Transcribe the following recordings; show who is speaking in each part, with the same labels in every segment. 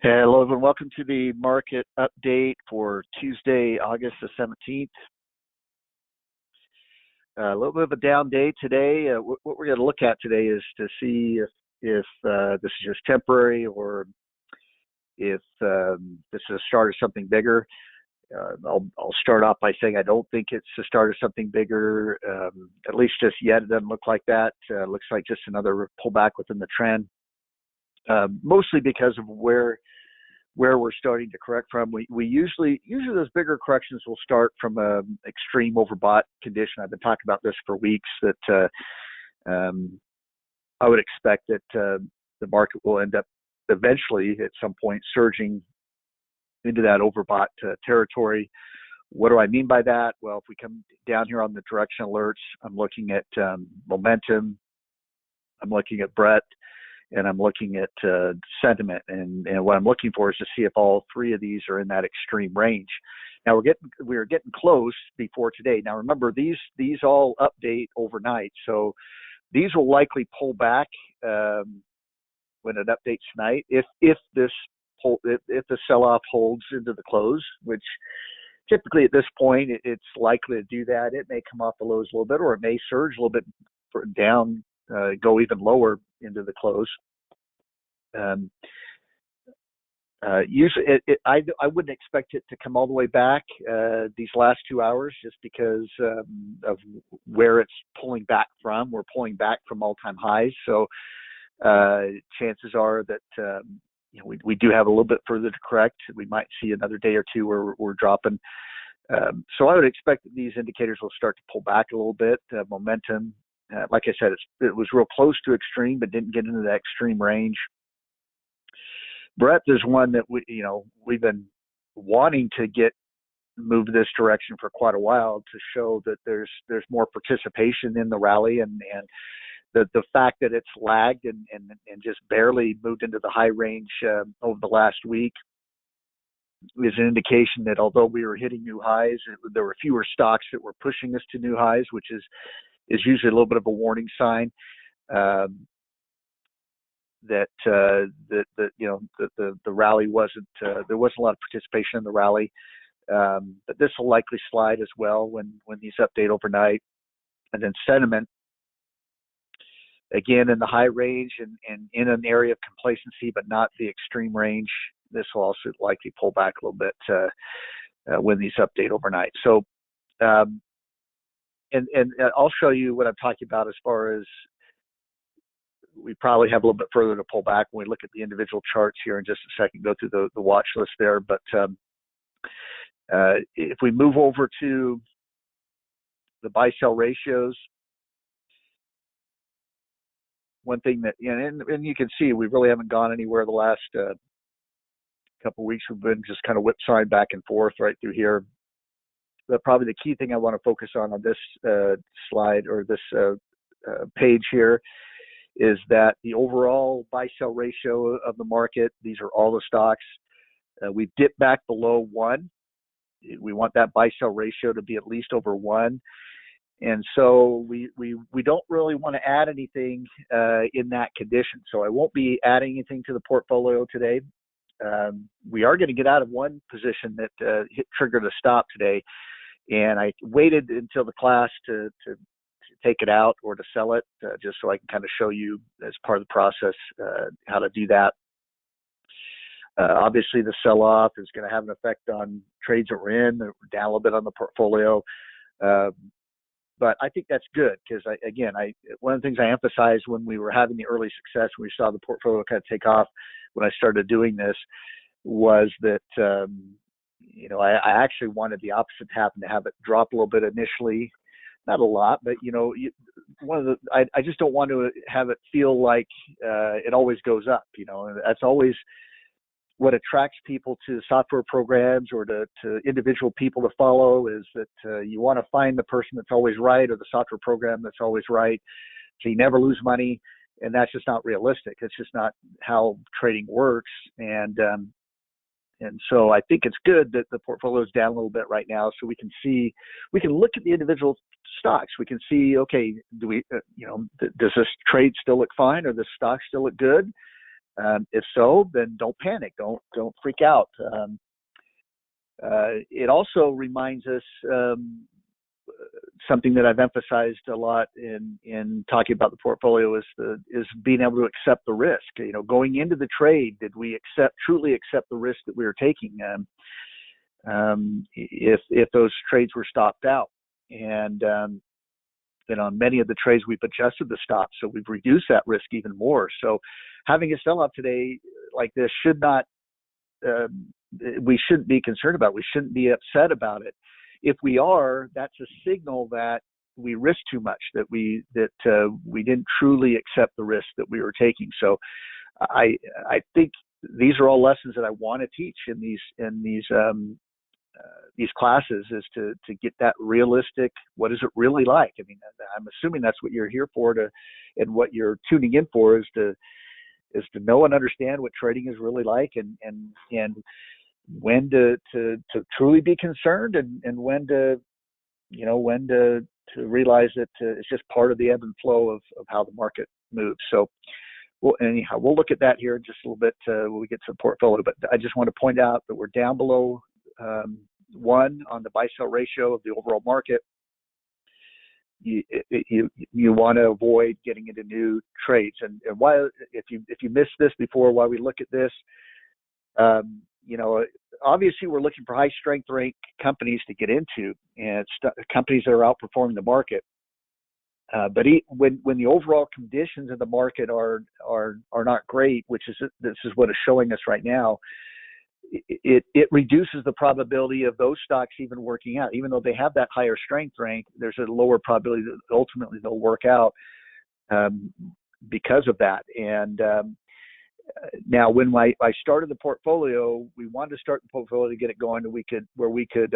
Speaker 1: Hello, everyone. Welcome to the market update for Tuesday, August the 17th. A little bit of a down day today. What we're going to look at today is to see if this is just temporary or if this is the start of something bigger. I'll start off by saying I don't think it's the start of something bigger, at least just yet. It doesn't look like that. Looks like just another pullback within the trend, mostly because of where we're starting to correct from. We usually those bigger corrections will start from an extreme overbought condition. I've been talking about this for weeks, that I would expect that the market will end up eventually at some point surging into that overbought territory. What do I mean by that? Well, if we come down here on the direction alerts, I'm looking at momentum, I'm looking at breadth, and I'm looking at sentiment, and what I'm looking for is to see if all three of these are in that extreme range. Now we're getting close before today. Now remember, these all update overnight, so these will likely pull back when it updates tonight. If the sell-off holds into the close, which typically at this point it's likely to do that. It may come off the lows a little bit, or it may surge a little bit down, go even lower into the close. Usually, I wouldn't expect it to come all the way back these last 2 hours, just because of where it's pulling back from. We're pulling back from all-time highs, so chances are that we do have a little bit further to correct. We might see another day or two where we're dropping. So I would expect that these indicators will start to pull back a little bit. Momentum, like I said, it was real close to extreme, but didn't get into that extreme range. Breadth is one that we've been wanting to move this direction for quite a while, to show that there's more participation in the rally, and the fact that it's lagged and just barely moved into the high range over the last week is an indication that although we were hitting new highs, there were fewer stocks that were pushing us to new highs, which is usually a little bit of a warning sign that the rally wasn't, there wasn't a lot of participation in the rally. But this will likely slide as well when these update overnight. And then sentiment, again, in the high range and in an area of complacency, but not the extreme range. This will also likely pull back a little bit when these update overnight. So, and I'll show you what I'm talking about as far as we probably have a little bit further to pull back when we look at the individual charts here in just a second, go through the watch list there. But if we move over to the buy-sell ratios, one thing that, and you can see we really haven't gone anywhere the last couple of weeks. We've been just kind of whipsawing back and forth right through here. But probably the key thing I want to focus on this slide, or this page here, is that the overall buy-sell ratio of the market, these are all the stocks, we've dipped back below 1. We want that buy-sell ratio to be at least over 1. And so we don't really want to add anything in that condition. So I won't be adding anything to the portfolio today. We are going to get out of one position that triggered a stop today, and I waited until the class to take it out or to sell it, just so I can kind of show you as part of the process how to do that. Obviously, the sell-off is going to have an effect on trades that we're in. We're down a little bit on the portfolio. But I think that's good, because one of the things I emphasized when we were having the early success, when we saw the portfolio kind of take off when I started doing this, was that I actually wanted the opposite to happen, to have it drop a little bit initially, not a lot, but I just don't want to have it feel like it always goes up. That's always what attracts people to software programs or to individual people to follow, is that you want to find the person that's always right, or the software program that's always right, so you never lose money. And that's just not realistic. It's just not how trading works. And so I think it's good that the portfolio is down a little bit right now, so we can look at the individual stocks. We can see, okay, does this trade still look fine, or does stock still look good? If so, then don't panic. Don't freak out. It also reminds us something that I've emphasized a lot in talking about the portfolio is being able to accept the risk. Going into the trade, did we truly accept the risk that we were taking? If those trades were stopped out, and then on many of the trades we've adjusted the stop, so we've reduced that risk even more. So having a sell-off today like this should not, we shouldn't be concerned about. We shouldn't be upset about it. If we are, that's a signal that we risked too much, that we didn't truly accept the risk that we were taking. So I think these are all lessons that I want to teach in these classes, is to get that realistic. What is it really like? I mean, I'm assuming that's what you're here for, and what you're tuning in for is to know and understand what trading is really like, and when to truly be concerned, and when to realize that it's just part of the ebb and flow of how the market moves. So, well, anyhow, we'll look at that here in just a little bit when we get to the portfolio. But I just want to point out that we're down below 1 on the buy-sell ratio of the overall market. You want to avoid getting into new trades. And why, if you missed this before, while we look at this, obviously we're looking for high strength rank companies to get into, and companies that are outperforming the market. But when the overall conditions of the market are not great, this is what is showing us right now, it reduces the probability of those stocks even working out. Even though they have that higher strength rank, there's a lower probability that ultimately they'll work out because of that. And now, when I started the portfolio, we wanted to start the portfolio to get it going, where we could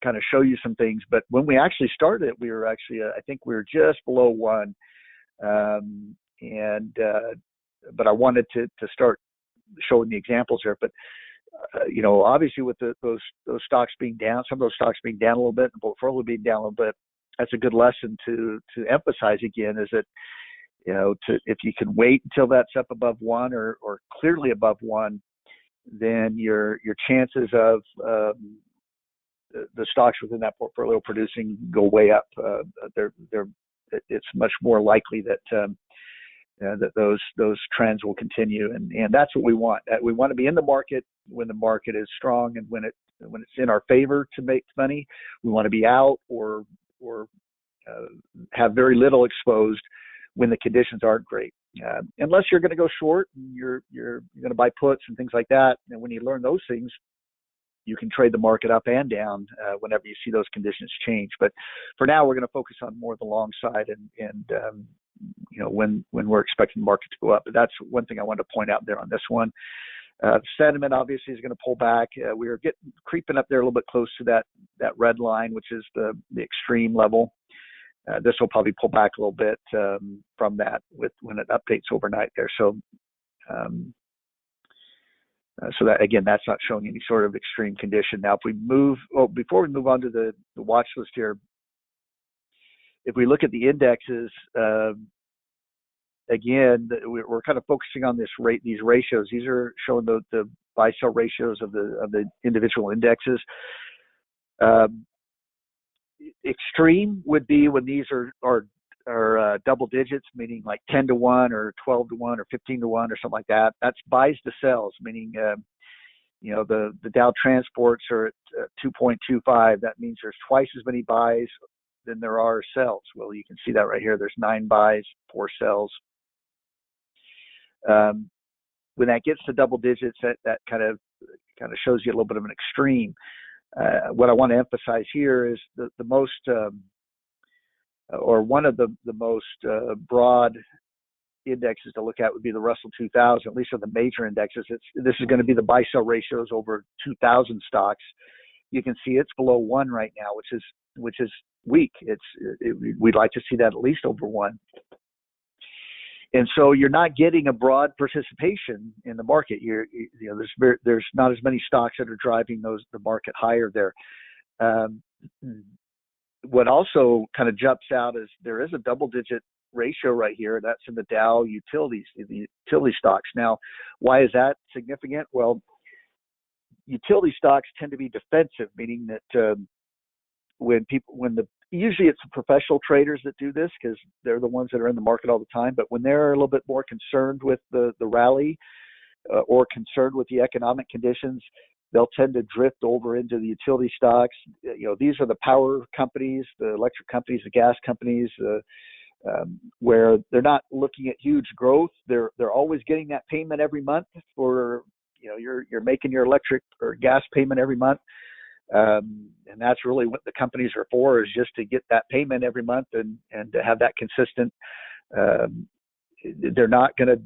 Speaker 1: kind of show you some things. But when we actually started it, we were actually, I think we were just below 1. But I wanted to start showing the examples there. But obviously with those stocks being down, some of those stocks being down a little bit, the portfolio being down a little bit, that's a good lesson to emphasize again, is that if you can wait until that's up above 1 or clearly above 1, then your chances of the stocks within that portfolio producing go way up. It's much more likely that those trends will continue, and that's what we want. We want to be in the market when the market is strong, and when it's in our favor to make money. We want to be out or have very little exposed when the conditions aren't great. Unless you're going to go short, and you're going to buy puts and things like that. And when you learn those things, you can trade the market up and down whenever you see those conditions change. But for now, we're going to focus on more the long side, and when we're expecting the market to go up. But that's one thing I wanted to point out there on this one. Sentiment obviously is going to pull back. We are creeping up there a little bit close to that red line, which is the extreme level. This will probably pull back a little bit from that when it updates overnight there. So that, again, that's not showing any sort of extreme condition. Now, before we move on to the watch list here, if we look at the indexes, again, we're kind of focusing on these ratios. These are showing the buy-sell ratios of the individual indexes. Extreme would be when these are double digits, meaning like 10 to 1 or 12 to 1 or 15 to 1 or something like that. That's buys to sells, meaning the Dow transports are at 2.25. That means there's twice as many buys than there are sells. Well, you can see that right here. There's 9 buys, 4 sells. When that gets to double digits, that kind of shows you a little bit of an extreme. What I want to emphasize here is the most, or one of the most broad indexes to look at would be the Russell 2000, at least of the major indexes. This is going to be the buy-sell ratios over 2,000 stocks. You can see it's below 1 right now, which is weak. We'd like to see that at least over 1. And so you're not getting a broad participation in the market. There's not as many stocks that are driving the market higher there. What also kind of jumps out is there is a double-digit ratio right here. That's in the Dow utilities, the utility stocks. Now, why is that significant? Well, utility stocks tend to be defensive, meaning that usually it's the professional traders that do this because they're the ones that are in the market all the time. But when they're a little bit more concerned with the rally or concerned with the economic conditions, they'll tend to drift over into the utility stocks. These are the power companies, the electric companies, the gas companies, where they're not looking at huge growth. They're always getting that payment every month for, you're making your electric or gas payment every month. And that's really what the companies are for, is just to get that payment every month and to have that consistent. They're not going to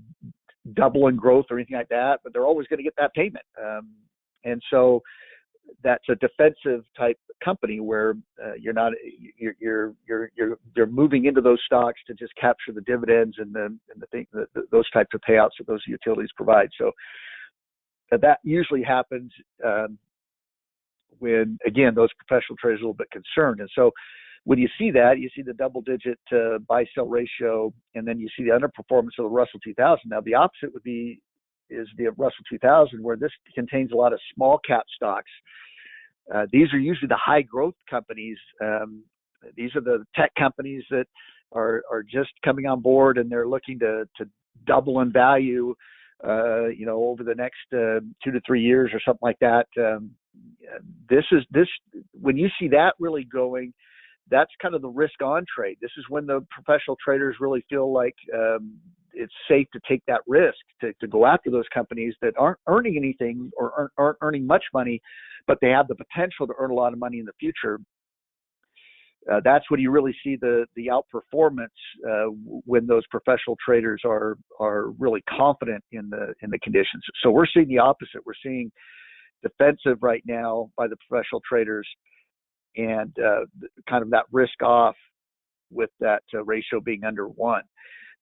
Speaker 1: double in growth or anything like that, but they're always going to get that payment. And so that's a defensive type company where you're moving into those stocks to just capture the dividends and those types of payouts that those utilities provide. So that usually happens when, again, those professional traders are a little bit concerned. And so when you see that, you see the double-digit buy-sell ratio, and then you see the underperformance of the Russell 2000. Now, the opposite is the Russell 2000, where this contains a lot of small-cap stocks. These are usually the high-growth companies. These are the tech companies that are just coming on board, and they're looking to double in value, over the next 2 to 3 years or something like that. When you see that really going, that's kind of the risk on trade. This is when the professional traders really feel like it's safe to take that risk to go after those companies that aren't earning anything or aren't earning much money, but they have the potential to earn a lot of money in the future. That's when you really see the outperformance when those professional traders are really confident in the conditions. So we're seeing the opposite. We're seeing defensive right now by the professional traders, and kind of that risk off with that ratio being under 1.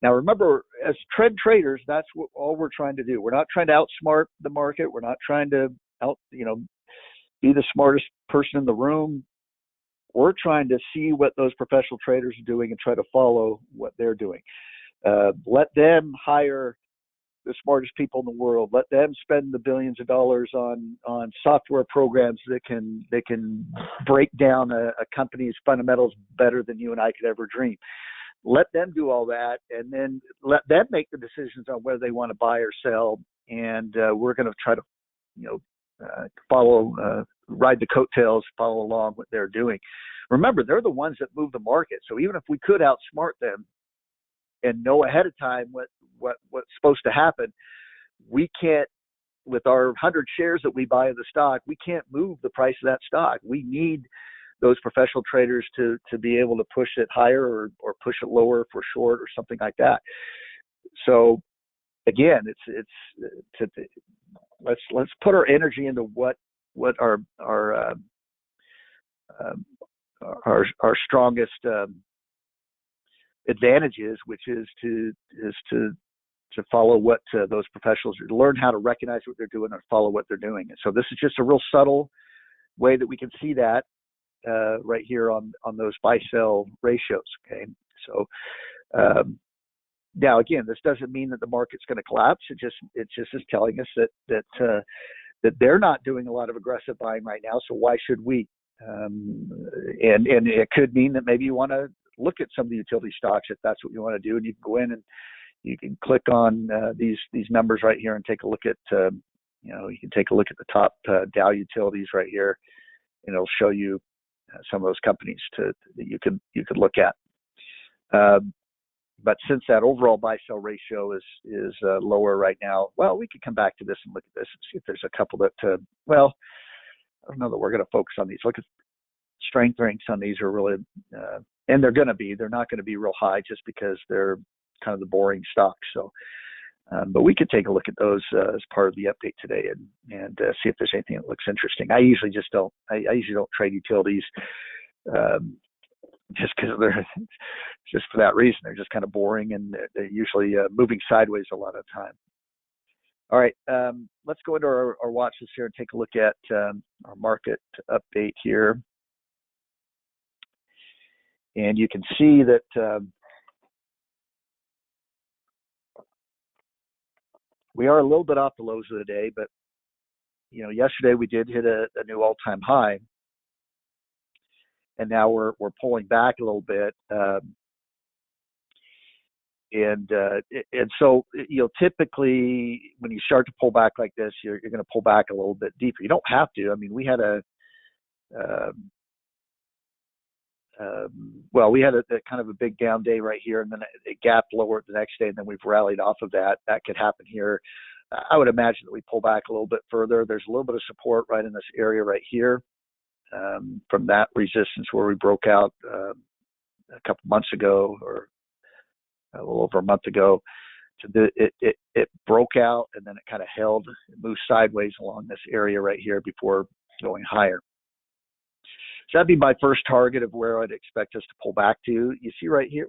Speaker 1: Now, remember, as trend traders, that's all we're trying to do. We're not trying to outsmart the market. We're not trying to be the smartest person in the room. We're trying to see what those professional traders are doing and try to follow what they're doing. Let them hire the smartest people in the world. Let them spend the billions of dollars on software programs that can break down a company's fundamentals better than you and I could ever dream. Let them do all that, and then let them make the decisions on whether they want to buy or sell. And we're going to try to, ride the coattails, follow along what they're doing. Remember, they're the ones that move the market. So even if we could outsmart them and know ahead of time what's supposed to happen, we can't, with our 100 shares that we buy of the stock, we can't move the price of that stock. We need those professional traders to be able to push it higher or push it lower for short or something like that. So again, let's put our energy into what our strongest advantage is, which is to follow what those professionals do, to learn how to recognize what they're doing and follow what they're doing. And so this is just a real subtle way that we can see that right here on those buy-sell ratios. Okay, so now again, this doesn't mean that the market's going to collapse. It just is telling us that they're not doing a lot of aggressive buying right now. So why should we? And it could mean that maybe you want to look at some of the utility stocks if that's what you want to do, and you can go in and you can click on these numbers right here and take a look at you can take a look at the top Dow utilities right here, and it'll show you some of those companies that you could look at. But since that overall buy-sell ratio is lower right now, well, we could come back to this and look at this and see if there's a couple that, I don't know that we're going to focus on these. Look at strength ranks on these are really, and they're not going to be real high just because they're kind of the boring stocks. So, but we could take a look at those as part of the update today and see if there's anything that looks interesting. I usually don't trade utilities. Just because they're just for that reason, they're just kind of boring, and they're usually moving sideways a lot of the time. All right, let's go into our watch list here and take a look at our market update here. And you can see that We are a little bit off the lows of the day, but yesterday we did hit a new all-time high, and now we're pulling back a little bit. And so typically when you start to pull back like this, you're going to pull back a little bit deeper. You don't have to. I mean, we had a kind of a big down day right here, and then it gapped lower the next day, and then we've rallied off of that. That could happen here. I would imagine that we pull back a little bit further. There's a little bit of support right in this area right here from that resistance where we broke out a couple months ago, or a little over a month ago. It broke out, and then it kind of held, it moved sideways along this area right here before going higher. So that'd be my first target of where I'd expect us to pull back to. You see right here,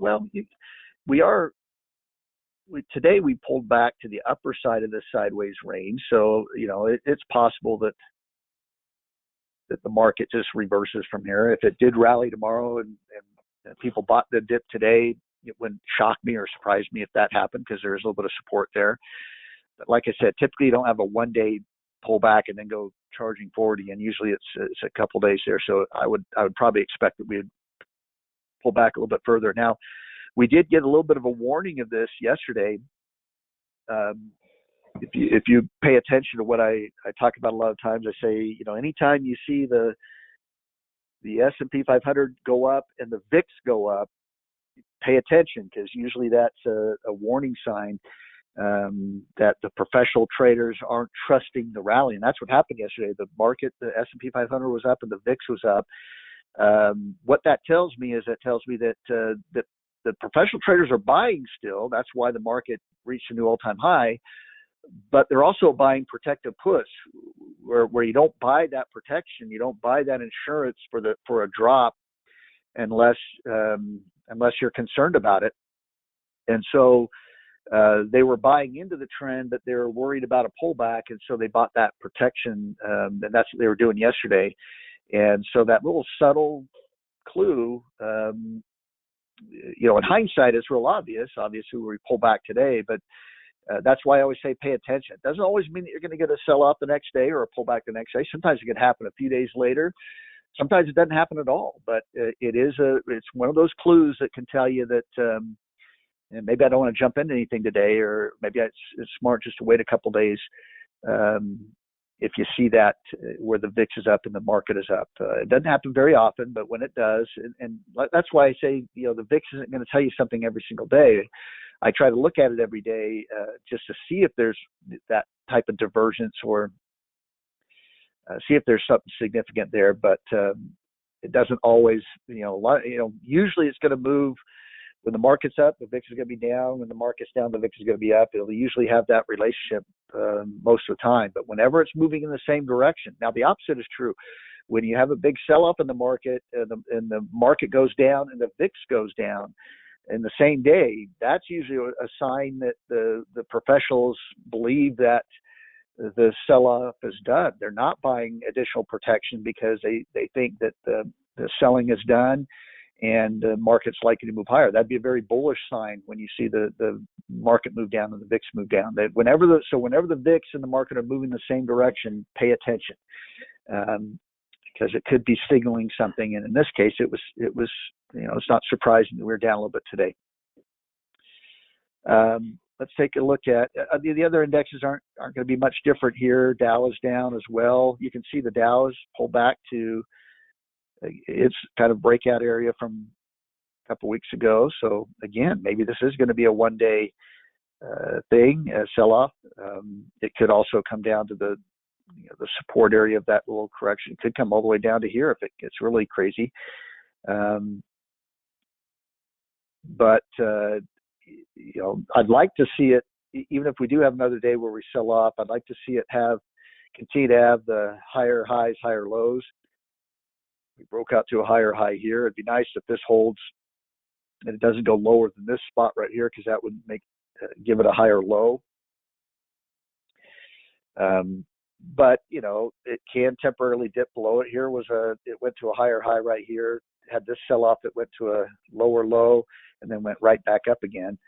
Speaker 1: today we pulled back to the upper side of this sideways range. So, it's possible that the market just reverses from here. If it did rally tomorrow and people bought the dip today, it wouldn't shock me or surprise me if that happened, because there's a little bit of support there. But like I said, typically you don't have a one-day pullback and then go charging forward again. Usually it's a couple days there. So I would probably expect that we'd pull back a little bit further. Now, we did get a little bit of a warning of this yesterday. If you pay attention to what I talk about a lot of times, I say, anytime you see the S&P 500 go up and the VIX go up, pay attention, because usually that's a warning sign that the professional traders aren't trusting the rally. And that's what happened yesterday. The market, the S&P 500 was up and the VIX was up. What that tells me is that the professional traders are buying still. That's why the market reached a new all-time high. But they're also buying protective puts, where you don't buy that protection, you don't buy that insurance for a drop unless you're concerned about it. And so they were buying into the trend, but they were worried about a pullback, and so they bought that protection, and that's what they were doing yesterday. And so that little subtle clue, in hindsight, is real obvious. Obviously, we pull back today, but that's why I always say pay attention. It doesn't always mean that you're going to get a sell-off the next day or a pullback the next day. Sometimes it can happen a few days later. Sometimes it doesn't happen at all. But it's one of those clues that can tell you that and maybe I don't want to jump into anything today, or maybe it's smart just to wait a couple days if you see that where the VIX is up and the market is up. It doesn't happen very often, but when it does, and that's why I say, the VIX isn't going to tell you something every single day. I try to look at it every day just to see if there's that type of divergence, or see if there's something significant there. But it doesn't always, usually it's going to move. When the market's up, the VIX is going to be down. When the market's down, the VIX is going to be up. It'll usually have that relationship most of the time. But whenever it's moving in the same direction, now the opposite is true. When you have a big sell-off in the market and the market goes down and the VIX goes down in the same day, that's usually a sign that the professionals believe that the sell-off is done. They're not buying additional protection because they think that the selling is done and the market's likely to move higher. That'd be a very bullish sign when you see the market move down and the VIX move down. That whenever the VIX and the market are moving the same direction, pay attention, because it could be signaling something. And in this case, it was it's not surprising that we're down a little bit today. Let's take a look at the other indexes. Aren't going to be much different here. Dow is down as well. You can see the Dow is pulled back to its kind of breakout area from a couple weeks ago. So again, maybe this is going to be a one-day thing, a sell-off. It could also come down to the support area of that little correction. It could come all the way down to here if it gets really crazy. But I'd like to see it, even if we do have another day where we sell off, I'd like to see it continue to have the higher highs, higher lows. We broke out to a higher high here. It'd be nice if this holds and it doesn't go lower than this spot right here, because that would give it a higher low. But it can temporarily dip below it. Here it went to a higher high right here, had this sell off that went to a lower low and then went right back up again.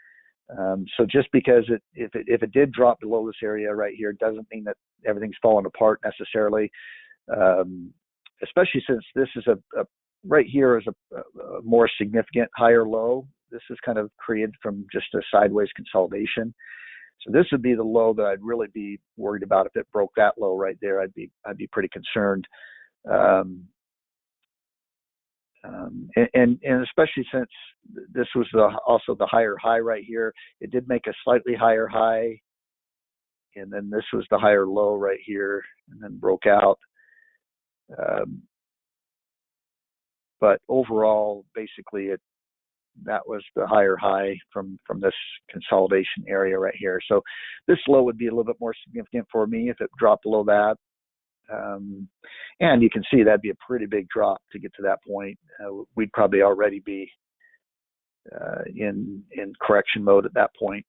Speaker 1: So just because if it did drop below this area right here, doesn't mean that everything's falling apart necessarily. Especially since this is right here is a more significant higher low. This is kind of created from just a sideways consolidation. So this would be the low that I'd really be worried about. If it broke that low right there, I'd be pretty concerned. And especially since this was also the higher high right here, it did make a slightly higher high, and then this was the higher low right here, and then broke out. But overall, basically, that was the higher high from this consolidation area right here. So this low would be a little bit more significant for me if it dropped below that. And you can see that'd be a pretty big drop to get to that point. We'd probably already be in correction mode at that point.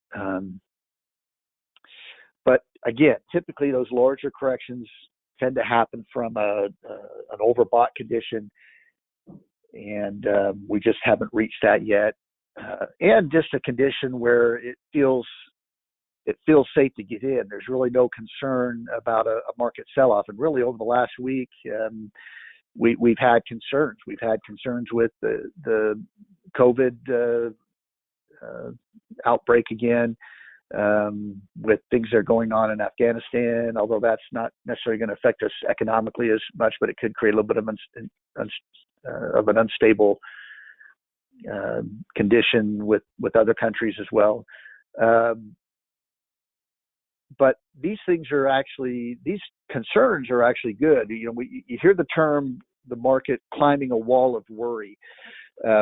Speaker 1: But again, typically those larger corrections tend to happen from an overbought condition, and we just haven't reached that yet. And just a condition where it feels safe to get in. There's really no concern about a market sell-off. And really over the last week, we've had concerns. We've had concerns with the COVID outbreak again, with things that are going on in Afghanistan, although that's not necessarily going to affect us economically as much, but it could create a little bit of an unstable condition with other countries as well. But these concerns are actually good. You hear the term, the market climbing a wall of worry.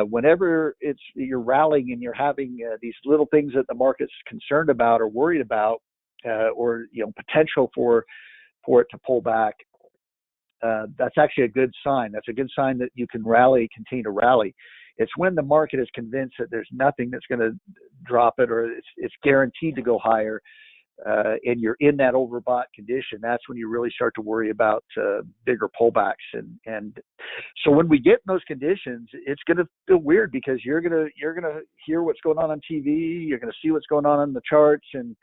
Speaker 1: Whenever you're rallying and you're having these little things that the market's concerned about or worried about, or potential for it to pull back, that's actually a good sign. That's a good sign that you can continue to rally. It's when the market is convinced that there's nothing that's going to drop it, or it's guaranteed to go higher, and you're in that overbought condition. That's when you really start to worry about bigger pullbacks. And so when we get in those conditions, it's going to feel weird, because you're going to hear what's going on TV, you're going to see what's going on the charts, and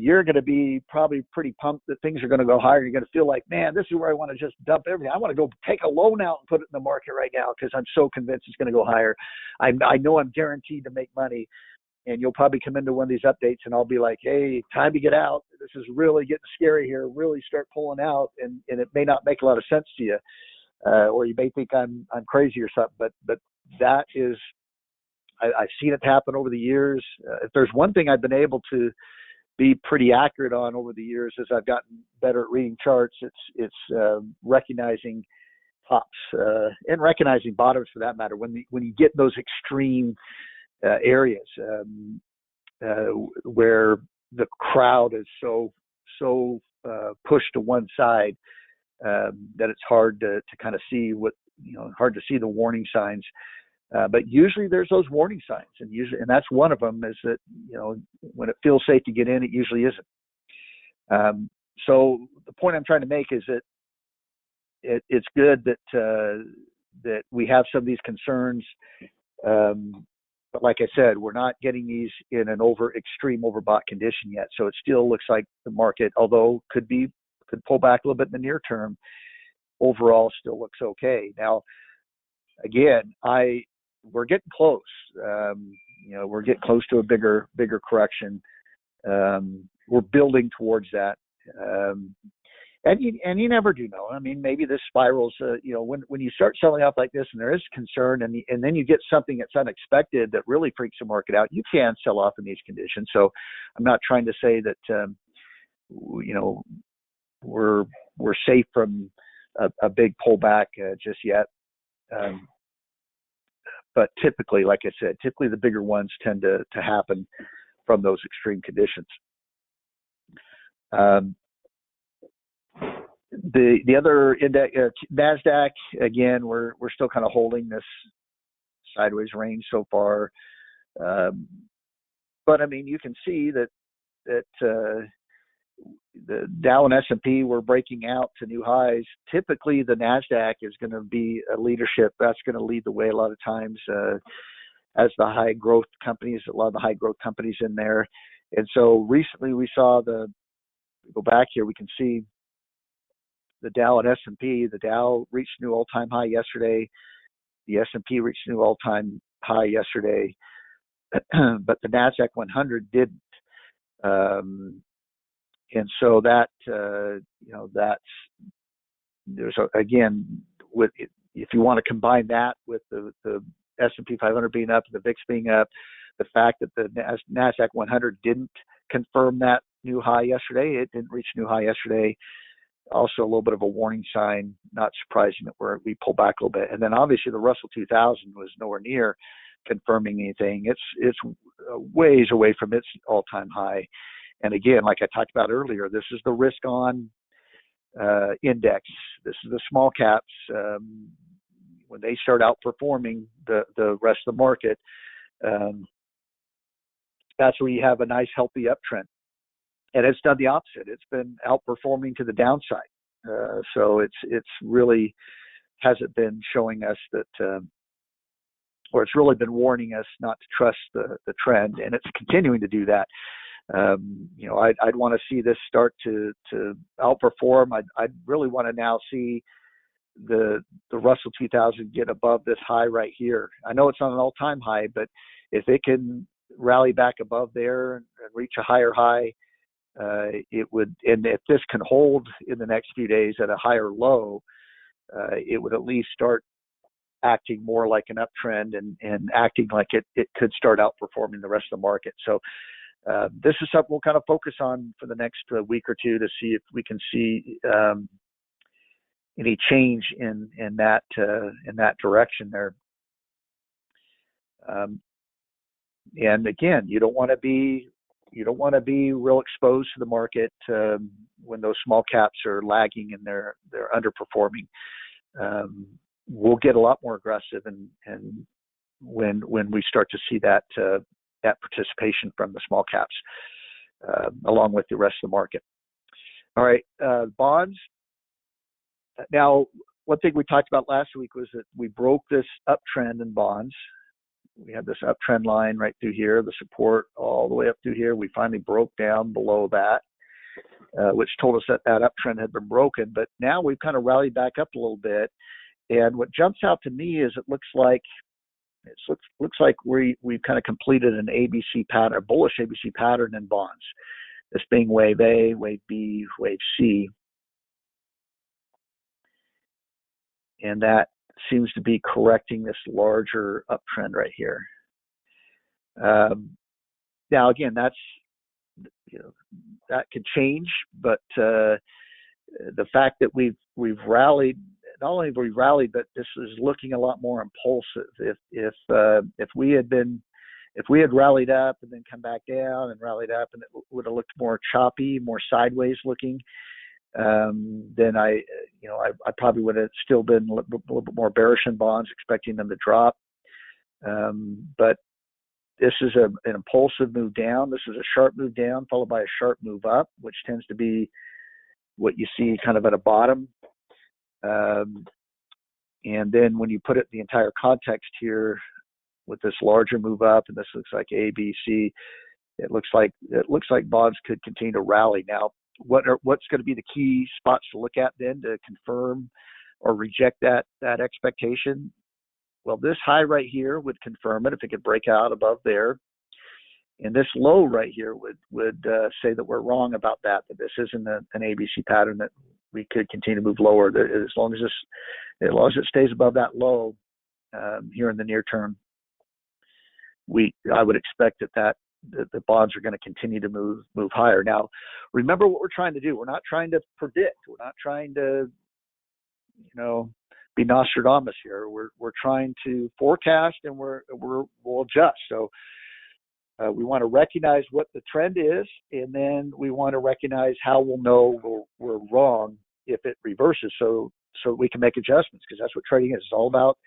Speaker 1: you're going to be probably pretty pumped that things are going to go higher. You're going to feel like, man, this is where I want to just dump everything. I want to go take a loan out and put it in the market right now, because I'm so convinced it's going to go higher. I know I'm guaranteed to make money. And you'll probably come into one of these updates and I'll be like, hey, time to get out. This is really getting scary here. Really start pulling out. And it may not make a lot of sense to you. Or you may think I'm crazy or something. But that is, I've seen it happen over the years. If there's one thing I've been able to be pretty accurate on over the years, as I've gotten better at reading charts, it's recognizing tops and recognizing bottoms, for that matter. When you get those extreme areas where the crowd is so pushed to one side that it's hard to kind of see hard to see the warning signs. But usually there's those warning signs, and that's one of them, is that when it feels safe to get in, it usually isn't. So the point I'm trying to make is that it's good that we have some of these concerns. But like I said, we're not getting these in an extreme overbought condition yet. So it still looks like the market, although could pull back a little bit in the near term, overall still looks okay. Now, again, we're getting close. We're getting close to a bigger correction. We're building towards that. And you never do know. I mean, maybe this spirals. When you start selling off like this, and there is concern, and then you get something that's unexpected that really freaks the market out, you can sell off in these conditions. So, I'm not trying to say that we're safe from a big pullback just yet. But typically, like I said, the bigger ones tend to happen from those extreme conditions. The other index, Nasdaq, again, we're still kind of holding this sideways range so far. But I mean, you can see that the Dow and S&P were breaking out to new highs. Typically, the Nasdaq is going to be a leadership. That's going to lead the way a lot of times. as the high growth companies, a lot of the high growth companies in there. And so recently we saw go back here, we can see the Dow and S&P. The Dow reached new all-time high yesterday. The S&P reached new all-time high yesterday, but the Nasdaq 100 didn't. And so that, that's, again, if you want to combine that with the S&P 500 being up and the VIX being up, the fact that the Nasdaq 100 didn't confirm that new high yesterday, it didn't reach new high yesterday. Also a little bit of a warning sign, not surprising that we pull back a little bit. And then obviously the Russell 2000 was nowhere near confirming anything. It's ways away from its all-time high. And again, like I talked about earlier, this is the risk on index. This is the small caps. When they start outperforming the rest of the market, that's where you have a nice healthy uptrend. And it's done the opposite. It's been outperforming to the downside. So it's really hasn't been showing us that, or it's really been warning us not to trust the trend, and it's continuing to do that. I'd want to see this start to outperform. I'd really want to now see the Russell 2000 get above this high right here. I know it's on an all-time high, but if it can rally back above there and reach a higher high, it would, and if this can hold in the next few days at a higher low, it would at least start acting more like an uptrend and acting like it could start outperforming the rest of the market. So this is something we'll kind of focus on for the next week or two to see if we can see any change in that direction there. And again, you don't want to be real exposed to the market when those small caps are lagging and they're underperforming. We'll get a lot more aggressive and when we start to see that participation from the small caps along with the rest of the market. All right, bonds. Now, one thing we talked about last week was that we broke this uptrend in bonds. We had this uptrend line right through here, the support all the way up through here. We finally broke down below that, which told us that uptrend had been broken. But now we've kind of rallied back up a little bit. And what jumps out to me is it looks like we've kind of completed an ABC pattern, a bullish ABC pattern in bonds. This being wave A, wave B, wave C. And that seems to be correcting this larger uptrend right here. Now, again, that could change, but the fact that we've rallied, not only have we rallied, but this is looking a lot more impulsive. If we had rallied up and then come back down and rallied up, and it would have looked more choppy, more sideways looking, then I probably would have still been a little bit more bearish in bonds, expecting them to drop. But this is an impulsive move down. This is a sharp move down followed by a sharp move up, which tends to be what you see kind of at a bottom. And then when you put it in the entire context here with this larger move up, and this looks like A, B, C, it looks like bonds could continue to rally. Now, what's going to be the key spots to look at then to confirm or reject that expectation? Well, this high right here would confirm it if it could break out above there. And this low right here would say that we're wrong about that this isn't an ABC pattern, that we could continue to move lower. As long as it stays above that low here in the near term, I would expect that the bonds are going to continue to move higher. Now, remember what we're trying to do. We're not trying to predict. We're not trying to, be Nostradamus here. We're trying to forecast, and we'll adjust. So we want to recognize what the trend is, and then we want to recognize how we'll know we're wrong if it reverses, so we can make adjustments, because that's what trading is. It's all about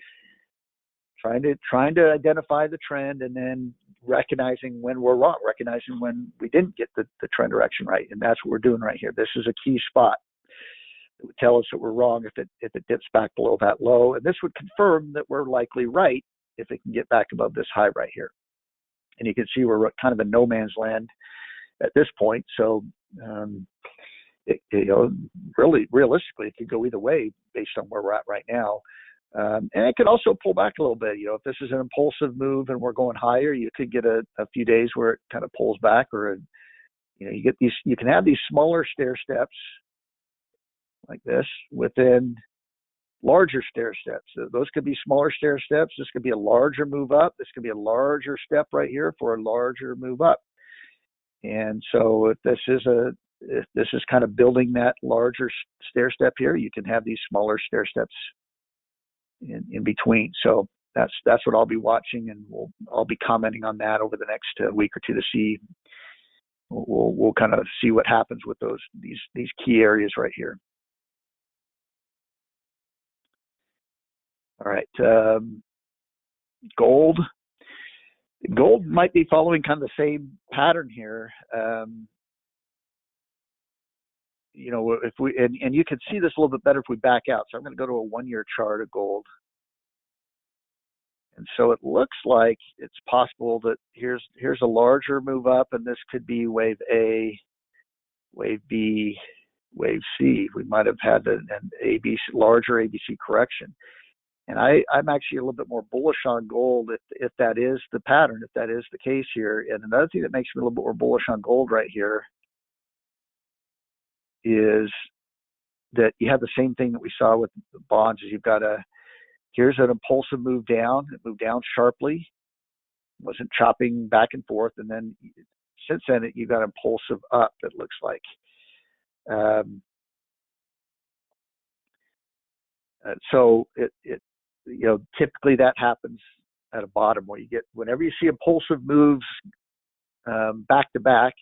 Speaker 1: trying to identify the trend and then recognizing when we're wrong, recognizing when we didn't get the trend direction right. And that's what we're doing right here. This is a key spot. It would tell us that we're wrong if it dips back below that low. And this would confirm that we're likely right if it can get back above this high right here. And you can see we're kind of in no man's land at this point. So, really realistically, it could go either way based on where we're at right now. And it could also pull back a little bit. If this is an impulsive move and we're going higher, you could get a few days where it kind of pulls back, or you can have these smaller stair steps like this within larger stair steps. So those could be smaller stair steps. This could be a larger move up. This could be a larger step right here for a larger move up. And so if this is kind of building that larger stair step here, you can have these smaller stair steps in between. So that's what I'll be watching, and I'll be commenting on that over the next week or two to see. We'll kind of see what happens with these key areas right here. All right, gold. Gold might be following kind of the same pattern here. If we and you can see this a little bit better if we back out. So I'm going to go to a 1-year chart of gold. And so it looks like it's possible that here's a larger move up, and this could be wave A, wave B, wave C. We might have had an larger ABC correction. And I'm actually a little bit more bullish on gold if that is the pattern, if that is the case here. And another thing that makes me a little bit more bullish on gold right here is that you have the same thing that we saw with the bonds. Is here's an impulsive move down. It moved down sharply, wasn't chopping back and forth, and then since then you got impulsive up. It looks like. So typically that happens at a bottom where whenever you see impulsive moves back to back,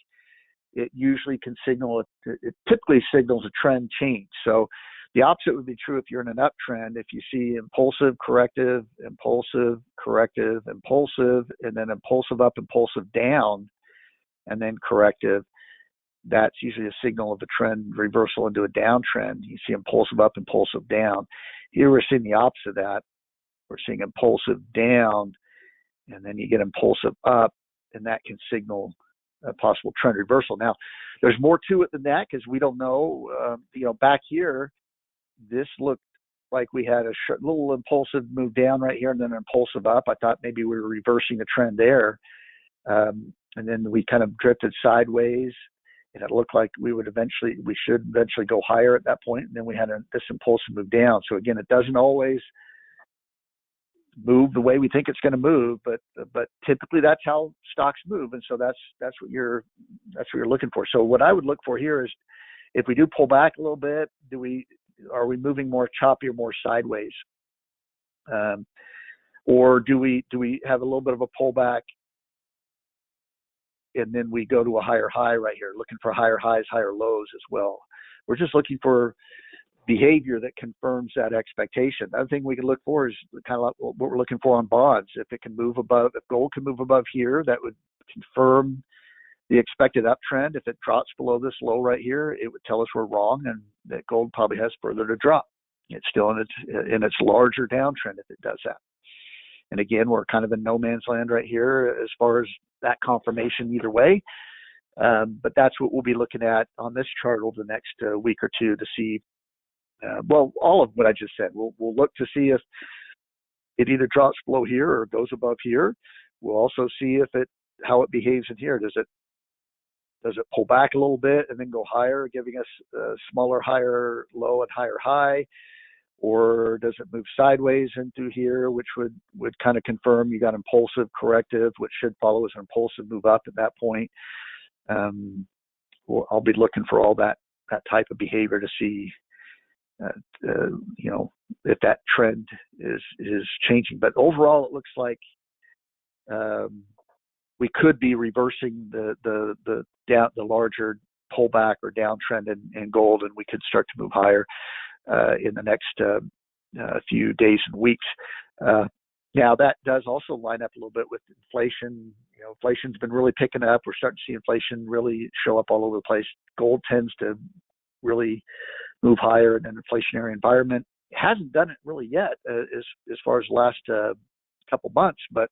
Speaker 1: it usually can it typically signals a trend change. So the opposite would be true if you're in an uptrend. If you see impulsive, corrective, impulsive, corrective, impulsive, and then impulsive up, impulsive down, and then corrective, that's usually a signal of a trend reversal into a downtrend. You see impulsive up, impulsive down. Here we're seeing the opposite of that. We're seeing impulsive down, and then you get impulsive up, and that can signal a possible trend reversal. Now, there's more to it than that because we don't know. Back here, this looked like we had a little impulsive move down right here and then an impulsive up. I thought maybe we were reversing the trend there. And then we kind of drifted sideways, and it looked like we should eventually go higher at that point. And then we had this impulsive move down. So again, it doesn't always move the way we think it's going to move, but typically that's how stocks move. And so that's what you're looking for. So what I would look for here is if we do pull back a little bit, are we moving more choppy or more sideways? Or do we have a little bit of a pullback and then we go to a higher high right here, looking for higher highs, higher lows as well? We're just looking for behavior that confirms that expectation. Another thing we can look for is kind of like what we're looking for on bonds. If gold can move above here, that would confirm the expected uptrend. If it drops below this low right here, it would tell us we're wrong and that gold probably has further to drop. It's still in its larger downtrend if it does that. And again, we're kind of in no man's land right here as far as that confirmation either way. But that's what we'll be looking at on this chart over the next week or two to see. All of what I just said. We'll look to see if it either drops below here or goes above here. We'll also see how it behaves in here. Does it pull back a little bit and then go higher, giving us a smaller, higher low and higher high? Or does it move sideways into here, which would kind of confirm you got impulsive, corrective, which should follow as an impulsive move up at that point? I'll be looking for all that type of behavior to see, if that trend is changing. But overall, it looks like we could be reversing the larger pullback or downtrend in gold, and we could start to move higher in the next few days and weeks. Now, that does also line up a little bit with inflation. Inflation's been really picking up. We're starting to see inflation really show up all over the place. Gold tends to really move higher in an inflationary environment. It hasn't done it really yet as far as the last couple months. But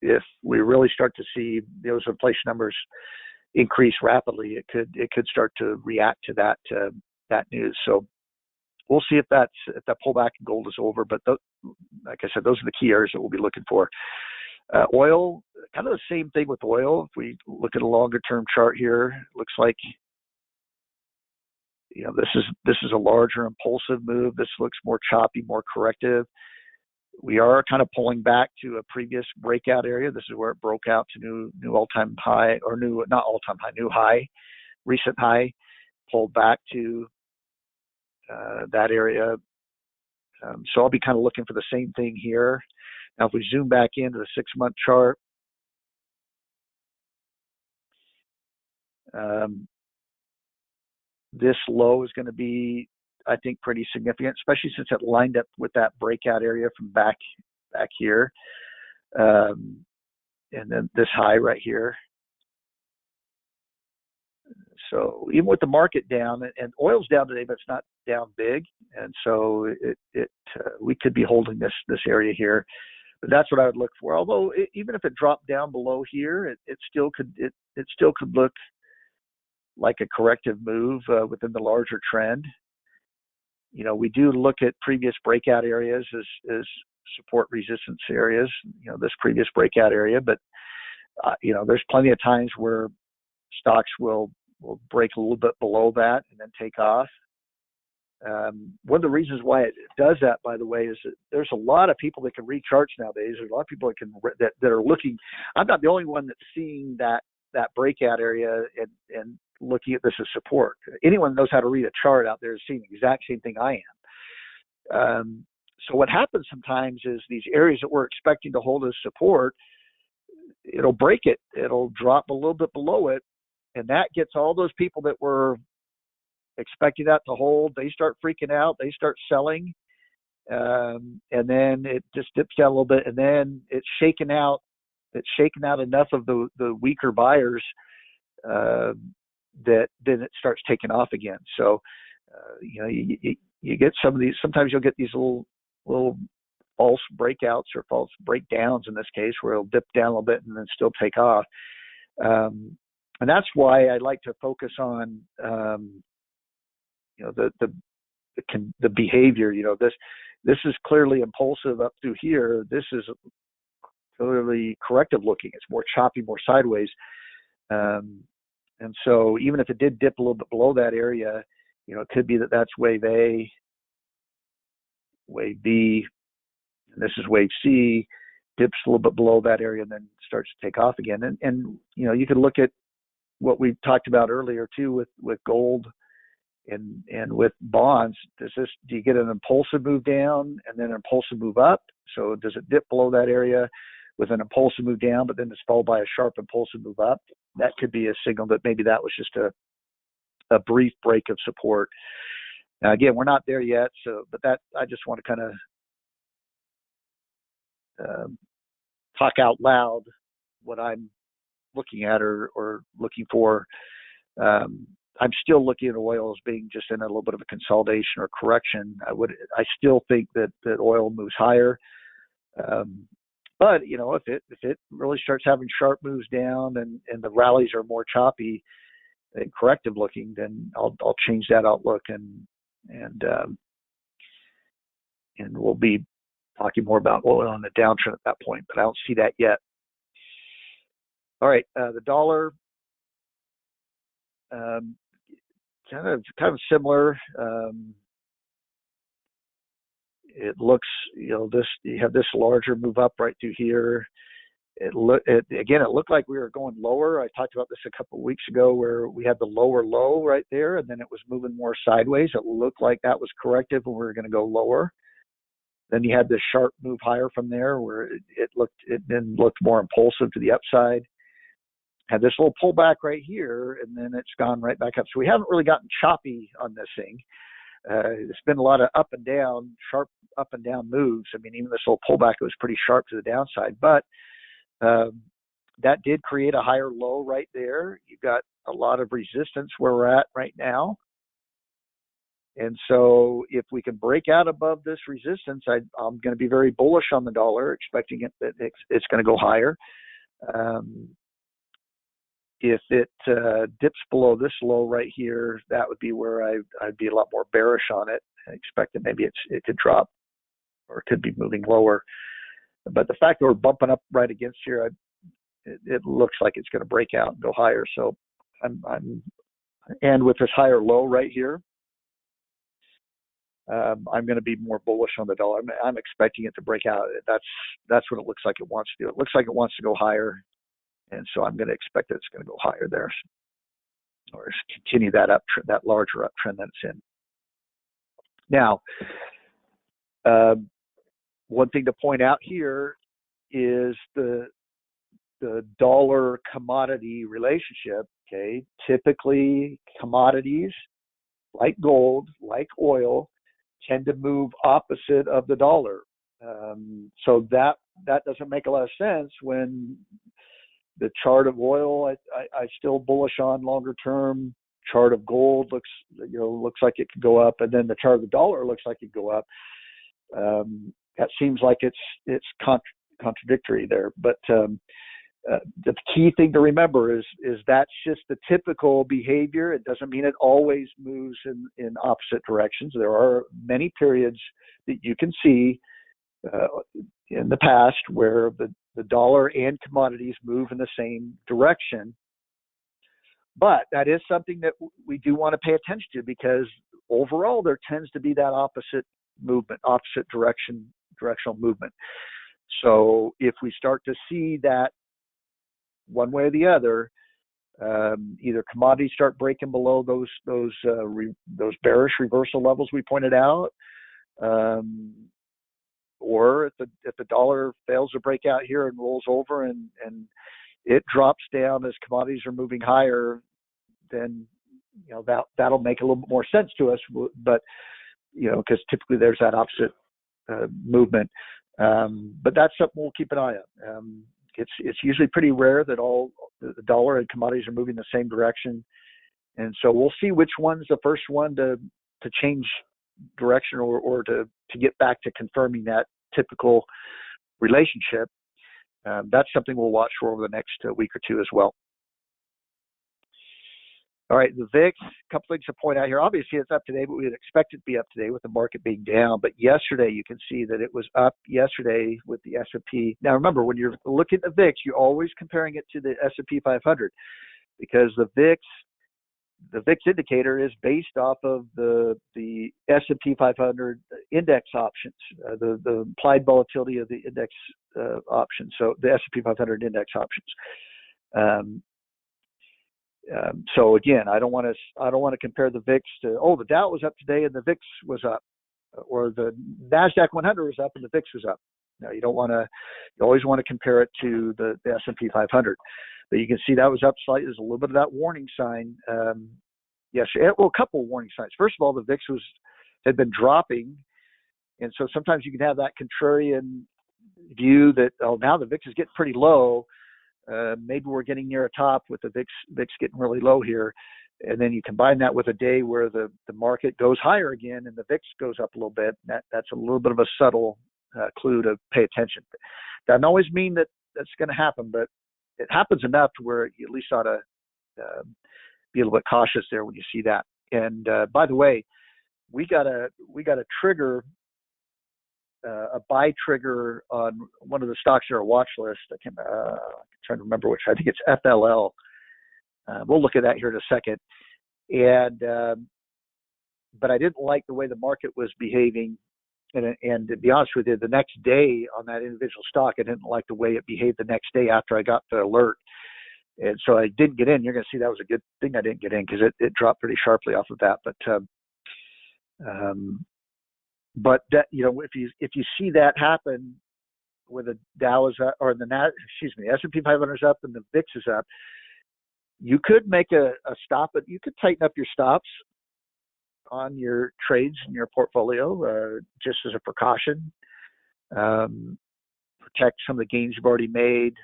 Speaker 1: if we really start to see those inflation numbers increase rapidly, it could start to react to that news. So we'll see if that pullback in gold is over. But like I said, those are the key areas that we'll be looking for. Oil, kind of the same thing with oil. If we look at a longer term chart here, it looks like this is a larger impulsive move. This looks more choppy, more corrective. We are kind of pulling back to a previous breakout area. This is where it broke out to new all-time high, or not all-time high, new high, recent high, pulled back to that area. So I'll be kind of looking for the same thing here. Now, if we zoom back into the 6-month chart, this low is going to be, I think, pretty significant, especially since it lined up with that breakout area from back here. And then this high right here. So even with the market down, and oil's down today, but it's not down big, and so we could be holding this area here. But that's what I would look for. Although even if it dropped down below here, it still could look like a corrective move within the larger trend. We do look at previous breakout areas as support resistance areas. This previous breakout area, but there's plenty of times where stocks will break a little bit below that and then take off. One of the reasons why it does that, by the way, is that there's a lot of people that can read charts nowadays. There's a lot of people that are looking. I'm not the only one that's seeing that breakout area and looking at this as support. Anyone that knows how to read a chart out there is seeing the exact same thing I am. So what happens sometimes is these areas that we're expecting to hold as support, it'll break it. It'll drop a little bit below it, and that gets all those people that were expecting that to hold. They start freaking out. They start selling, and then it just dips down a little bit, and then it's shaken out. It's shaken out enough of the weaker buyers that then it starts taking off again. So you get some of these. Sometimes you'll get these little false breakouts or false breakdowns in this case, where it'll dip down a little bit and then still take off. And that's why I like to focus on the behavior. This is clearly impulsive up through here. This is clearly corrective looking. It's more choppy, more sideways. And so even if it did dip a little bit below that area, it could be that that's wave A, wave B, and this is wave C, dips a little bit below that area and then starts to take off again. And you can look at what we talked about earlier too with gold and with bonds. Do you get an impulsive move down and then an impulsive move up? So does it dip below that area with an impulsive move down, but then it's followed by a sharp impulsive move up? That could be a signal that maybe that was just a brief break of support. Now, again, we're not there yet, but that I just want to kind of talk out loud what I'm looking at or looking for. I'm still looking at oil as being just in a little bit of a consolidation or correction. I still think that oil moves higher. But if it really starts having sharp moves down and the rallies are more choppy and corrective looking, then I'll change that outlook and we'll be talking more about oil on the downtrend at that point. But I don't see that yet. All right, the dollar, kind of similar. It looks, you have this larger move up right through here. It looked like we were going lower. I talked about this a couple of weeks ago where we had the lower low right there, and then it was moving more sideways. It looked like that was corrective and we were going to go lower. Then you had this sharp move higher from there where it then looked more impulsive to the upside. Had this little pullback right here, and then it's gone right back up. So we haven't really gotten choppy on this thing. It's been a lot of up and down, sharp up and down moves. I mean, even this little pullback, it was pretty sharp to the downside, but that did create a higher low right there. You've got a lot of resistance where we're at right now. And so if we can break out above this resistance, I'm going to be very bullish on the dollar, expecting that it's going to go higher. If it dips below this low right here, that would be where I'd be a lot more bearish on it, expecting maybe it could drop or it could be moving lower. But the fact that we're bumping up right against here, it looks like it's going to break out and go higher. So and with this higher low right here, I'm going to be more bullish on the dollar. I'm expecting it to break out. That's what it looks like it wants to do. It looks like it wants to go higher, and so I'm going to expect that it's going to go higher there, or continue that that larger uptrend that it's in. Now, one thing to point out here is the dollar commodity relationship. Okay, typically commodities like gold, like oil, tend to move opposite of the dollar. So that doesn't make a lot of sense when the chart of oil I still bullish on longer term. Chart of gold looks like it could go up, and then the chart of the dollar looks like it could go up. That seems like it's contradictory there, but the key thing to remember is that's just the typical behavior. It doesn't mean it always moves in opposite directions. There are many periods that you can see in the past where the dollar and commodities move in the same direction. But that is something that we do want to pay attention to, because overall there tends to be that opposite movement, opposite directional movement. So if we start to see that one way or the other, either commodities start breaking below those bearish reversal levels we pointed out, or if the dollar fails to break out here and rolls over and it drops down as commodities are moving higher, then that'll make a little bit more sense to us. But because typically there's that opposite movement. But that's something we'll keep an eye on. It's usually pretty rare that all the dollar and commodities are moving the same direction, and so we'll see which one's the first one to change direction or to get back to confirming that typical relationship. That's something we'll watch for over the next week or two as well. All right, the VIX, a couple things to point out here. Obviously, it's up today, but we would expect it to be up today with the market being down. But yesterday, you can see that it was up yesterday with the S&P. Now, remember, when you're looking at the VIX, you're always comparing it to the S&P 500, because the VIX indicator is based off of the S&P 500 index options, the implied volatility of the index options. So the S&P 500 index options. So again, I don't want to compare the VIX to, the Dow was up today and the VIX was up, or the Nasdaq 100 was up and the VIX was up. No, you always want to compare it to the S&P 500. But you can see that was up slightly. There's a little bit of that warning sign. Yesterday, well, a couple of warning signs. First of all, the VIX had been dropping, and so sometimes you can have that contrarian view that now the VIX is getting pretty low. Maybe we're getting near a top with the VIX getting really low here, and then you combine that with a day where the market goes higher again and the VIX goes up a little bit. That's a little bit of a subtle clue to pay attention. Doesn't always mean that that's going to happen, but it happens enough to where you at least ought to be a little bit cautious there when you see that. And by the way, we got a trigger. A buy trigger on one of the stocks on our watch list. I'm trying to remember which. I think it's FLL. We'll look at that here in a second. And but I didn't like the way the market was behaving. And to be honest with you, the next day on that individual stock, I didn't like the way it behaved the next day after I got the alert. And so I didn't get in. You're going to see that was a good thing I didn't get in, because it dropped pretty sharply off of that. But that, if you see that happen, where the Dow is up, or the S&P 500 is up and the VIX is up, you could make a stop, but you could tighten up your stops on your trades in your portfolio, just as a precaution. Protect some of the gains you've already made,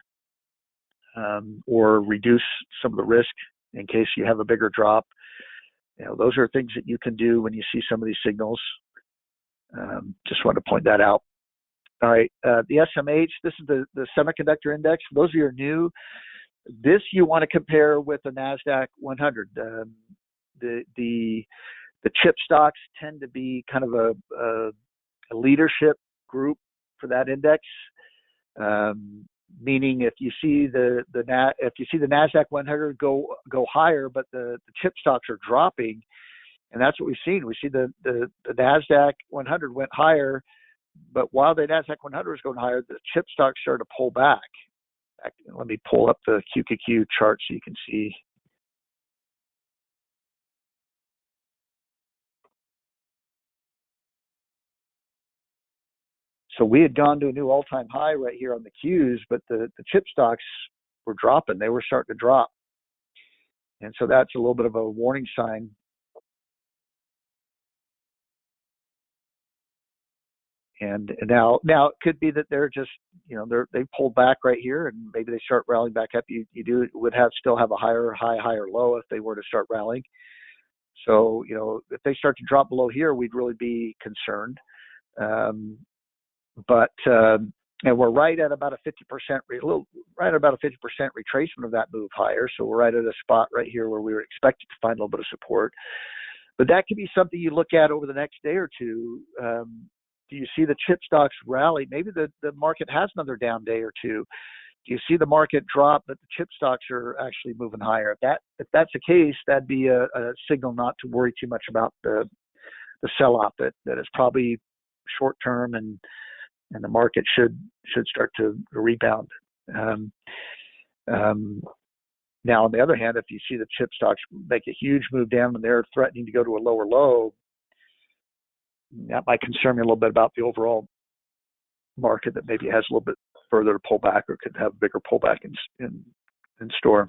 Speaker 1: or reduce some of the risk in case you have a bigger drop. those are things that you can do when you see some of these signals. Just wanted to point that out. All right, the SMH, this is the Semiconductor Index. For those of you who are new, this you want to compare with the Nasdaq 100. The chip stocks tend to be kind of a leadership group for that index. Meaning, if you see the Nasdaq 100 go higher, but the chip stocks are dropping, and that's what we've seen. We see the Nasdaq 100 went higher, but while the Nasdaq 100 was going higher, the chip stocks started to pull back. Let me pull up the QQQ chart so you can see. So we had gone to a new all-time high right here on the Qs, but the chip stocks were dropping. They were starting to drop. And so that's a little bit of a warning sign. And now it could be that they're just, they pulled back right here, and maybe they start rallying back up. You would still have a higher high, higher low if they were to start rallying. So, if they start to drop below here, we'd really be concerned. And we're right at about a 50%, right at about a 50% retracement of that move higher. So we're right at a spot right here where we were expected to find a little bit of support. But that could be something you look at over the next day or two. Do you see the chip stocks rally? Maybe the market has another down day or two. Do you see the market drop, but the chip stocks are actually moving higher? If that's the case, that'd be a signal not to worry too much about the sell-off. That is probably short term, and the market should start to rebound. Now, on the other hand, if you see the chip stocks make a huge move down and they're threatening to go to a lower low, that might concern me a little bit about the overall market, that maybe has a little bit further to pull back or could have a bigger pullback in store.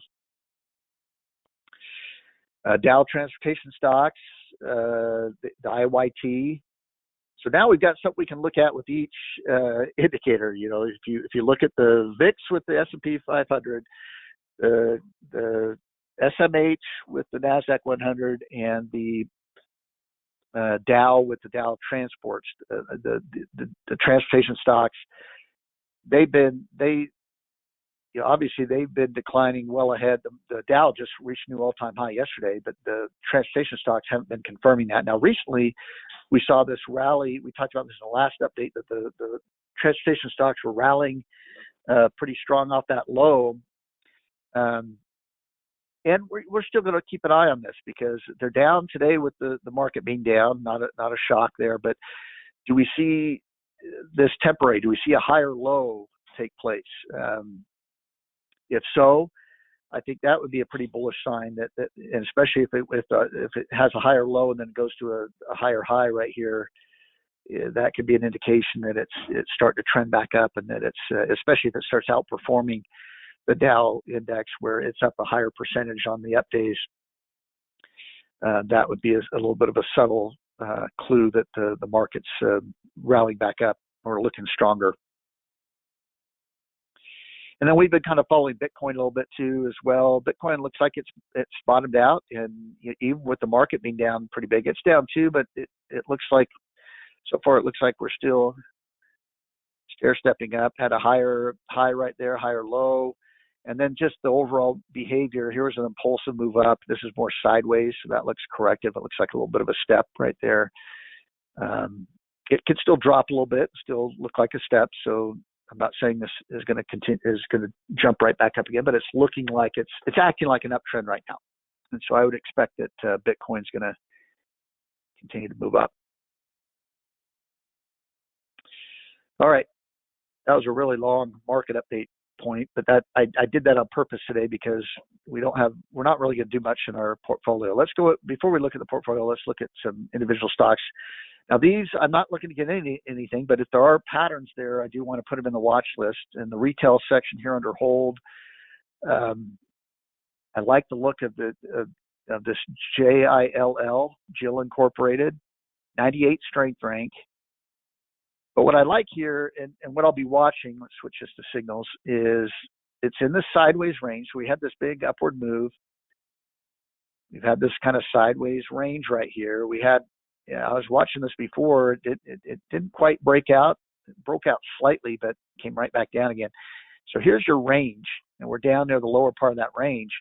Speaker 1: Dow transportation stocks, the IYT. So now we've got something we can look at with each indicator. If you look at the VIX with the S&P 500, the SMH with the Nasdaq 100, and the Dow with the Dow transports, the transportation stocks, obviously they've been declining well ahead. The Dow just reached a new all-time high yesterday, but the transportation stocks haven't been confirming that. Now, recently we saw this rally. We talked about this in the last update, that the transportation stocks were rallying pretty strong off that low. And we're still going to keep an eye on this, because they're down today with the market being down. Not a shock there, but do we see this temporary? Do we see a higher low take place? If so, I think that would be a pretty bullish sign. That and especially if it has a higher low and then goes to a higher high right here, that could be an indication that it's starting to trend back up, and that it's especially if it starts outperforming the Dow index, where it's up a higher percentage on the up days. That would be a little bit of a subtle clue that the market's rallying back up or looking stronger. And then we've been kind of following Bitcoin a little bit too as well. Bitcoin looks like it's bottomed out, and even with the market being down pretty big, it's down too, but it looks like, so far it looks like we're still stair-stepping up. Had a higher high right there, higher low, and then just the overall behavior. Here's an impulsive move up. This is more sideways, so that looks corrective. It looks like a little bit of a step right there. It could still drop a little bit, still look like a step. So I'm not saying this is going to continue, is going to jump right back up again, but it's looking like it's acting like an uptrend right now. And so I would expect that Bitcoin's going to continue to move up. All right, that was a really long market update point, but that I did that on purpose today, because we're not really going to do much in our portfolio. Before we look at the portfolio, let's look at some individual stocks. Now, these, I'm not looking to get anything, but if there are patterns there, I do want to put them in the watch list. In the retail section here under hold, I like the look of this JILL Incorporated, 98 strength rank. But what I like here, and what I'll be watching, let's switch this to signals, is it's in the sideways range. So we had this big upward move. we've had this kind of sideways range right here. We had, I was watching this before. It didn't quite break out. It broke out slightly, but came right back down again. So here's your range, and we're down near the lower part of that range.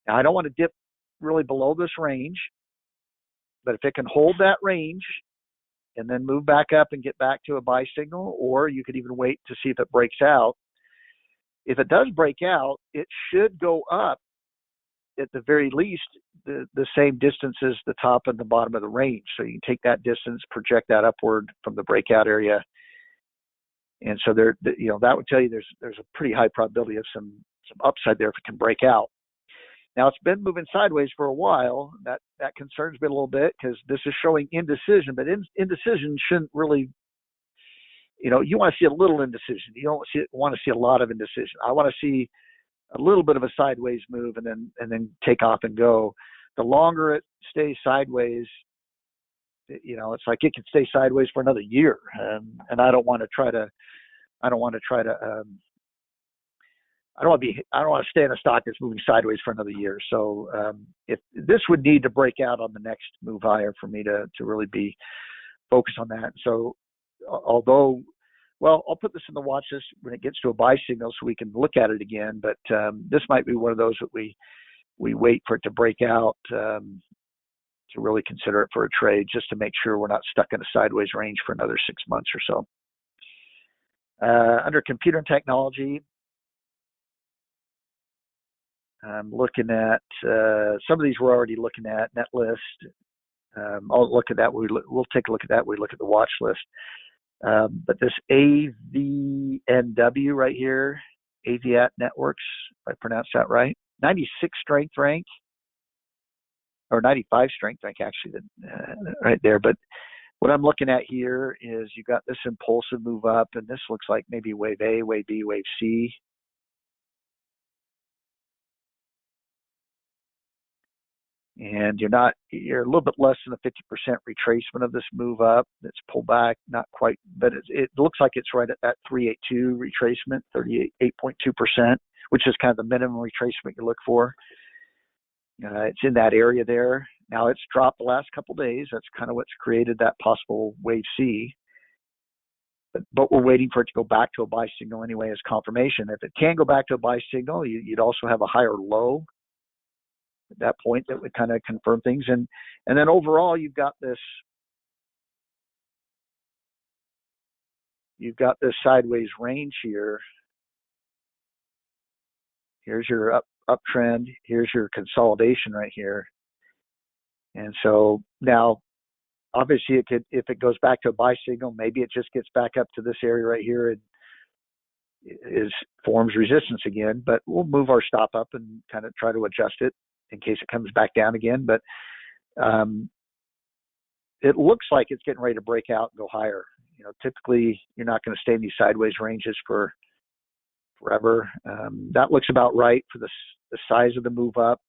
Speaker 1: Now, I don't want to dip really below this range, but if it can hold that range and then move back up and get back to a buy signal, or you could even wait to see if it breaks out. If it does break out, it should go up at the very least the same distance as the top and the bottom of the range. So you can take that distance, project that upward from the breakout area. And so there, that would tell you there's a pretty high probability of some upside there if it can break out. Now, it's been moving sideways for a while. That concerns me a little bit because this is showing indecision, but indecision shouldn't really, you want to see a little indecision. You don't want to see a lot of indecision. I want to see a little bit of a sideways move and then take off and go. The longer it stays sideways, it's like it could stay sideways for another year, and I don't want to try to. I don't want to stay in a stock that's moving sideways for another year. So if this would need to break out on the next move higher for me to really be focused on that. So although, I'll put this in the watch list when it gets to a buy signal so we can look at it again. But this might be one of those that we wait for it to break out to really consider it for a trade, just to make sure we're not stuck in a sideways range for another 6 months or so. Under computer and technology, I'm looking at some of these we're already looking at. Netlist, I'll look at that. We'll take a look at that. We look at the watch list. But this AVNW right here, Aviat Networks, if I pronounced that right, 96 strength rank, or 95 strength rank actually, right there. But what I'm looking at here is you got this impulsive move up, and this looks like maybe wave A, wave B, wave C. And you're a little bit less than a 50% retracement of this move up. It's pulled back, not quite, but it looks like it's right at that 382 retracement, 38.2%, which is kind of the minimum retracement you look for. It's in that area there. Now it's dropped the last couple of days. That's kind of what's created that possible wave C. But we're waiting for it to go back to a buy signal anyway as confirmation. If it can go back to a buy signal, you'd also have a higher low at that point that would kind of confirm things. And then overall, you've got this sideways range here. Here's your uptrend. Here's your consolidation right here. And so now, obviously, if it goes back to a buy signal, maybe it just gets back up to this area right here and forms resistance again. But we'll move our stop up and kind of try to adjust it in case it comes back down again. But it looks like it's getting ready to break out and go higher. Typically you're not going to stay in these sideways ranges for forever. That looks about right for the size of the move up.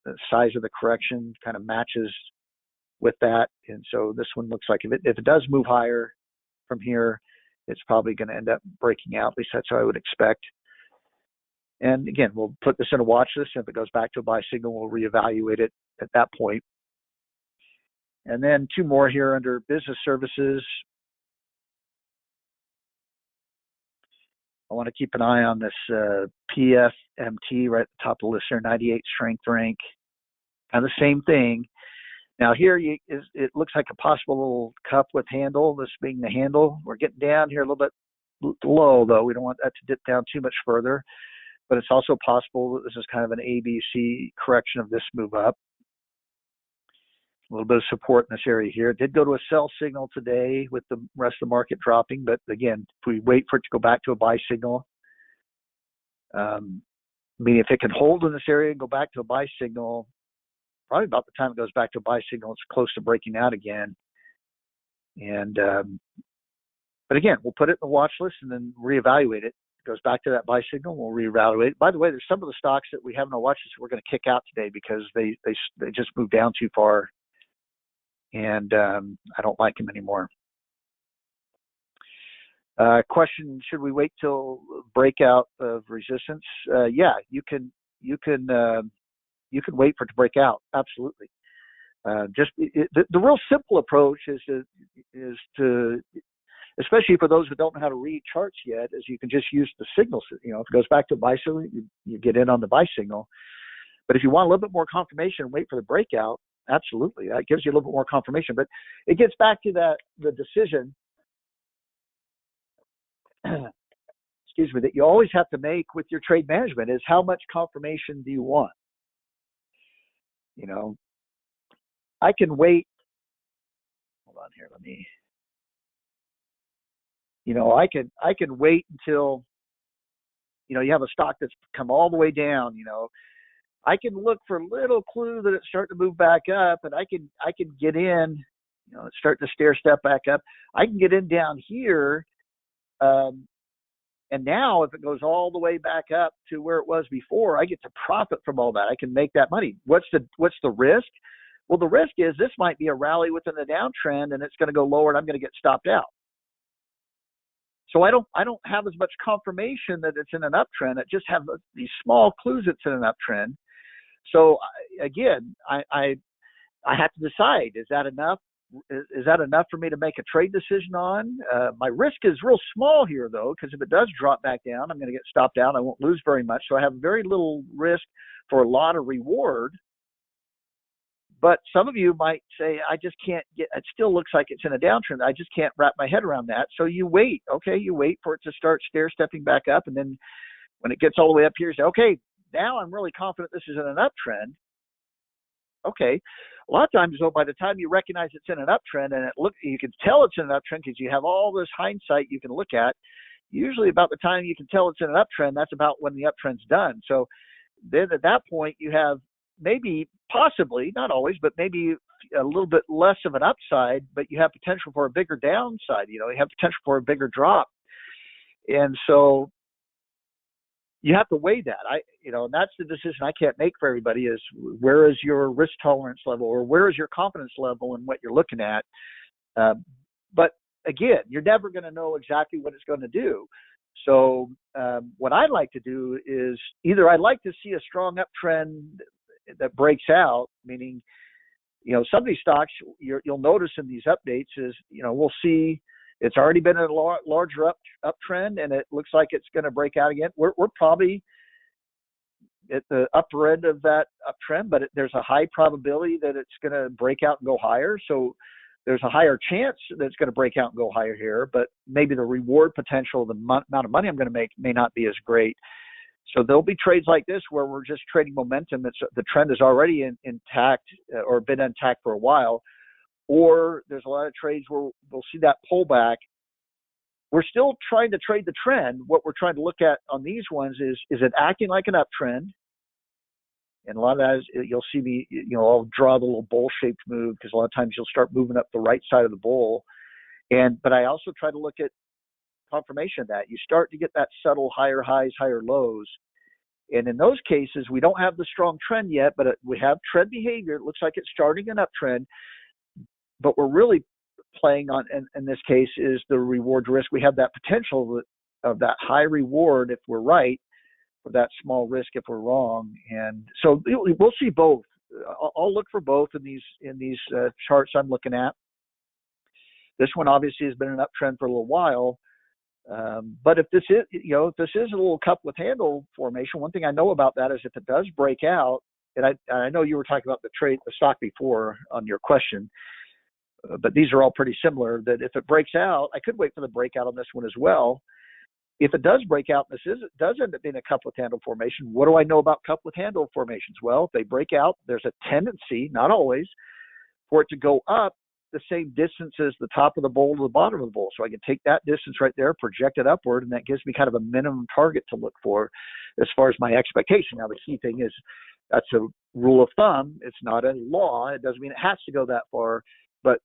Speaker 1: The size of the correction kind of matches with that. And so this one looks like if it does move higher from here, it's probably going to end up breaking out. At least that's what I would expect. And again, we'll put this in a watch list. And if it goes back to a buy signal, we'll reevaluate it at that point. And then two more here under business services. I want to keep an eye on this PFMT right at the top of the list here, 98 strength rank. Kind of the same thing. Now here it looks like a possible little cup with handle, this being the handle. We're getting down here a little bit low, though. We don't want that to dip down too much further. But it's also possible that this is kind of an ABC correction of this move up. A little bit of support in this area here. It did go to a sell signal today with the rest of the market dropping. But again, if we wait for it to go back to a buy signal, meaning if it can hold in this area and go back to a buy signal, probably about the time it goes back to a buy signal, it's close to breaking out again. And but again, we'll put it in the watch list and then reevaluate it. It goes back to that buy signal, we'll reevaluate it. By the way, there's some of the stocks that we have in our watch list we're going to kick out today because they just moved down too far, and I don't like them anymore. Question: should we wait till breakout of resistance? Yeah, you can you can wait for it to break out. Absolutely. The real simple approach is to, especially for those who don't know how to read charts yet, is you can just use the signals. If it goes back to a buy signal, you get in on the buy signal. But if you want a little bit more confirmation, wait for the breakout. Absolutely, that gives you a little bit more confirmation. But it gets back to the decision, excuse me, that you always have to make with your trade management is how much confirmation do you want? I can wait. Hold on here. Let me. I can wait until you have a stock that's come all the way down. I can look for a little clue that it's starting to move back up, and I can get in. It's starting to stair step back up. I can get in down here, and now if it goes all the way back up to where it was before, I get to profit from all that. I can make that money. What's the risk? Well, the risk is this might be a rally within the downtrend, and it's going to go lower, and I'm going to get stopped out. So I don't have as much confirmation that it's in an uptrend. I just have these small clues it's in an uptrend. So again, I have to decide, is that enough? Is that enough for me to make a trade decision on? My risk is real small here, though, because if it does drop back down, I'm going to get stopped out. I won't lose very much. So I have very little risk for a lot of reward. But some of you might say, I just can't get, it still looks like it's in a downtrend. I just can't wrap my head around that. So you wait, okay? You wait for it to start stair stepping back up. And then when it gets all the way up here, you say, okay, now I'm really confident this is in an uptrend. Okay. A lot of times, though, by the time you recognize it's in an uptrend and you can tell it's in an uptrend because you have all this hindsight you can look at. Usually about the time you can tell it's in an uptrend, that's about when the uptrend's done. So then at that point, you have maybe, possibly, not always, but maybe a little bit less of an upside, but you have potential for a bigger downside. You have potential for a bigger drop. And so you have to weigh that. And that's the decision I can't make for everybody is where is your risk tolerance level or where is your confidence level in what you're looking at. But again, you're never going to know exactly what it's going to do. So what I like to do is either I like to see a strong uptrend that breaks out, meaning, some of these stocks you'll notice in these updates is, we'll see it's already been a larger uptrend and it looks like it's going to break out again. We're probably at the upper end of that uptrend, but there's a high probability that it's going to break out and go higher. So there's a higher chance that it's going to break out and go higher here, but maybe the reward potential, the amount of money I'm going to make may not be as great. So there'll be trades like this where we're just trading momentum. The trend is already intact or been intact for a while, or there's a lot of trades where we'll see that pullback. We're still trying to trade the trend. What we're trying to look at on these ones is it acting like an uptrend? And a lot of that is, you'll see me, I'll draw the little bowl-shaped move because a lot of times you'll start moving up the right side of the bowl. But I also try to look at confirmation of that. You start to get that subtle higher highs, higher lows. And in those cases, we don't have the strong trend yet, but we have trend behavior. It looks like it's starting an uptrend, but we're really playing on, in this case, is the reward risk. We have that potential of that high reward if we're right, or that small risk if we're wrong. And so we'll see both. I'll look for both in these charts I'm looking at. This one obviously has been an uptrend for a little while. But if this is, a little cup with handle formation, one thing I know about that is if it does break out, and I know you were talking about the stock before on your question, but these are all pretty similar, that if it breaks out, I could wait for the breakout on this one as well. If it does break out, it does end up being a cup with handle formation. What do I know about cup with handle formations? Well, if they break out, there's a tendency, not always, for it to go up the same distance as the top of the bowl to the bottom of the bowl. So I can take that distance right there, project it upward, and that gives me kind of a minimum target to look for as far as my expectation. Now, the key thing is that's a rule of thumb. It's not a law. It doesn't mean it has to go that far, but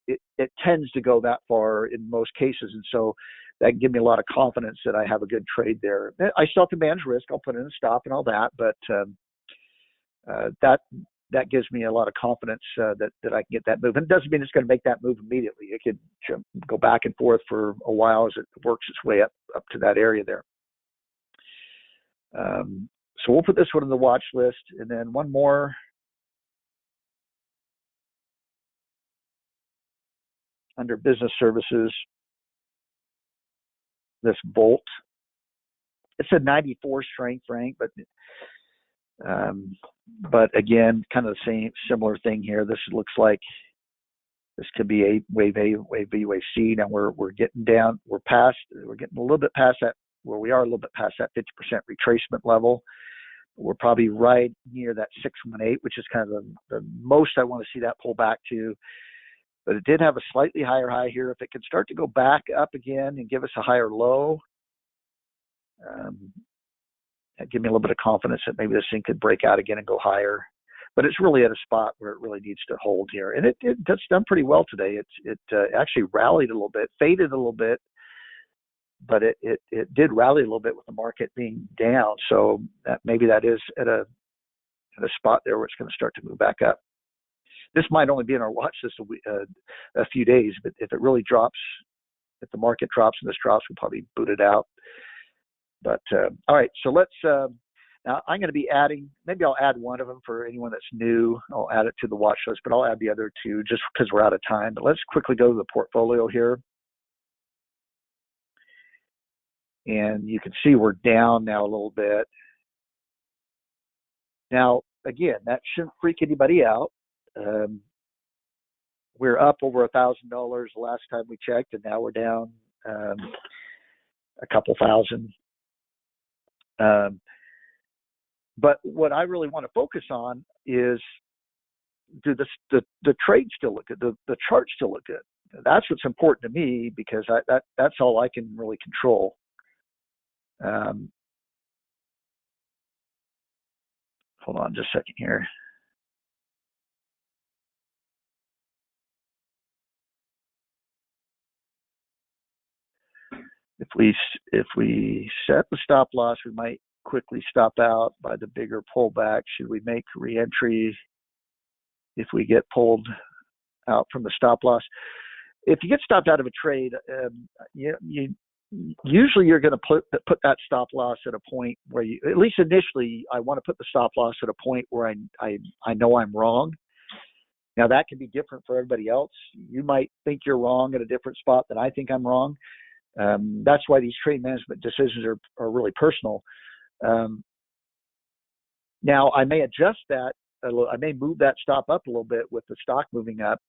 Speaker 1: it tends to go that far in most cases. And so that can give me a lot of confidence that I have a good trade there. I still have to manage risk. I'll put in a stop and all that, but that gives me a lot of confidence that I can get that move. And it doesn't mean it's going to make that move immediately. It could go back and forth for a while as it works its way up to that area there. So So we'll put this one on the watch list, and then one more. Under business services, this Bolt. It's a 94 strength rank, but again, kind of the same similar thing here. This looks like this could be a wave A, wave B, wave C. Now we're getting down. We're getting a little bit past that. Where we are a little bit past that 50% retracement level. We're probably right near that 618, which is kind of the most I want to see that pull back to. But it did have a slightly higher high here. If it can start to go back up again and give us a higher low, that give me a little bit of confidence that maybe this thing could break out again and go higher. But it's really at a spot where it really needs to hold here. And it's done pretty well today. It actually rallied a little bit, faded a little bit, but it did rally a little bit with the market being down. So maybe that is at a spot there where it's going to start to move back up. This might only be in our watch list a few days, but if it really drops, if the market drops and this drops, we'll probably boot it out. But all right, so let's. Now I'm going to be adding. Maybe I'll add one of them for anyone that's new. I'll add it to the watch list, but I'll add the other two just because we're out of time. But let's quickly go to the portfolio here, and you can see we're down now a little bit. Now again, that shouldn't freak anybody out. We're up over $1,000 the last time we checked, and now we're down a couple thousand. But what I really want to focus on is, do the trades still look good? The charts still look good? That's what's important to me, because that's all I can really control. Hold on just a second here. If we set the stop loss, we might quickly stop out by the bigger pullback. Should we make re-entry if we get pulled out from the stop loss? If you get stopped out of a trade, usually you're going to put that stop loss at a point where you, at least initially, I want to put the stop loss at a point where I know I'm wrong. Now that can be different for everybody else. You might think you're wrong at a different spot than I think I'm wrong. That's why these trade management decisions are really personal. Now I may adjust that a little. I may move that stop up a little bit with the stock moving up.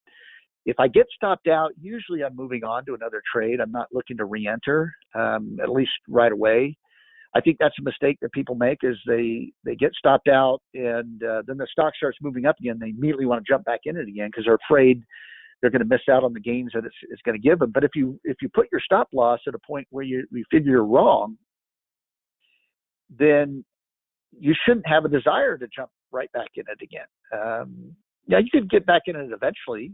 Speaker 1: If I get stopped out, usually I'm moving on to another trade. I'm not looking to re-enter, at least right away. I think that's a mistake that people make, is they get stopped out, and then the stock starts moving up again. They immediately want to jump back in it again because they're afraid they're going to miss out on the gains that it's going to give them. But if you put your stop loss at a point where you figure you're wrong, then you shouldn't have a desire to jump right back in it again. Yeah, you could get back in it eventually,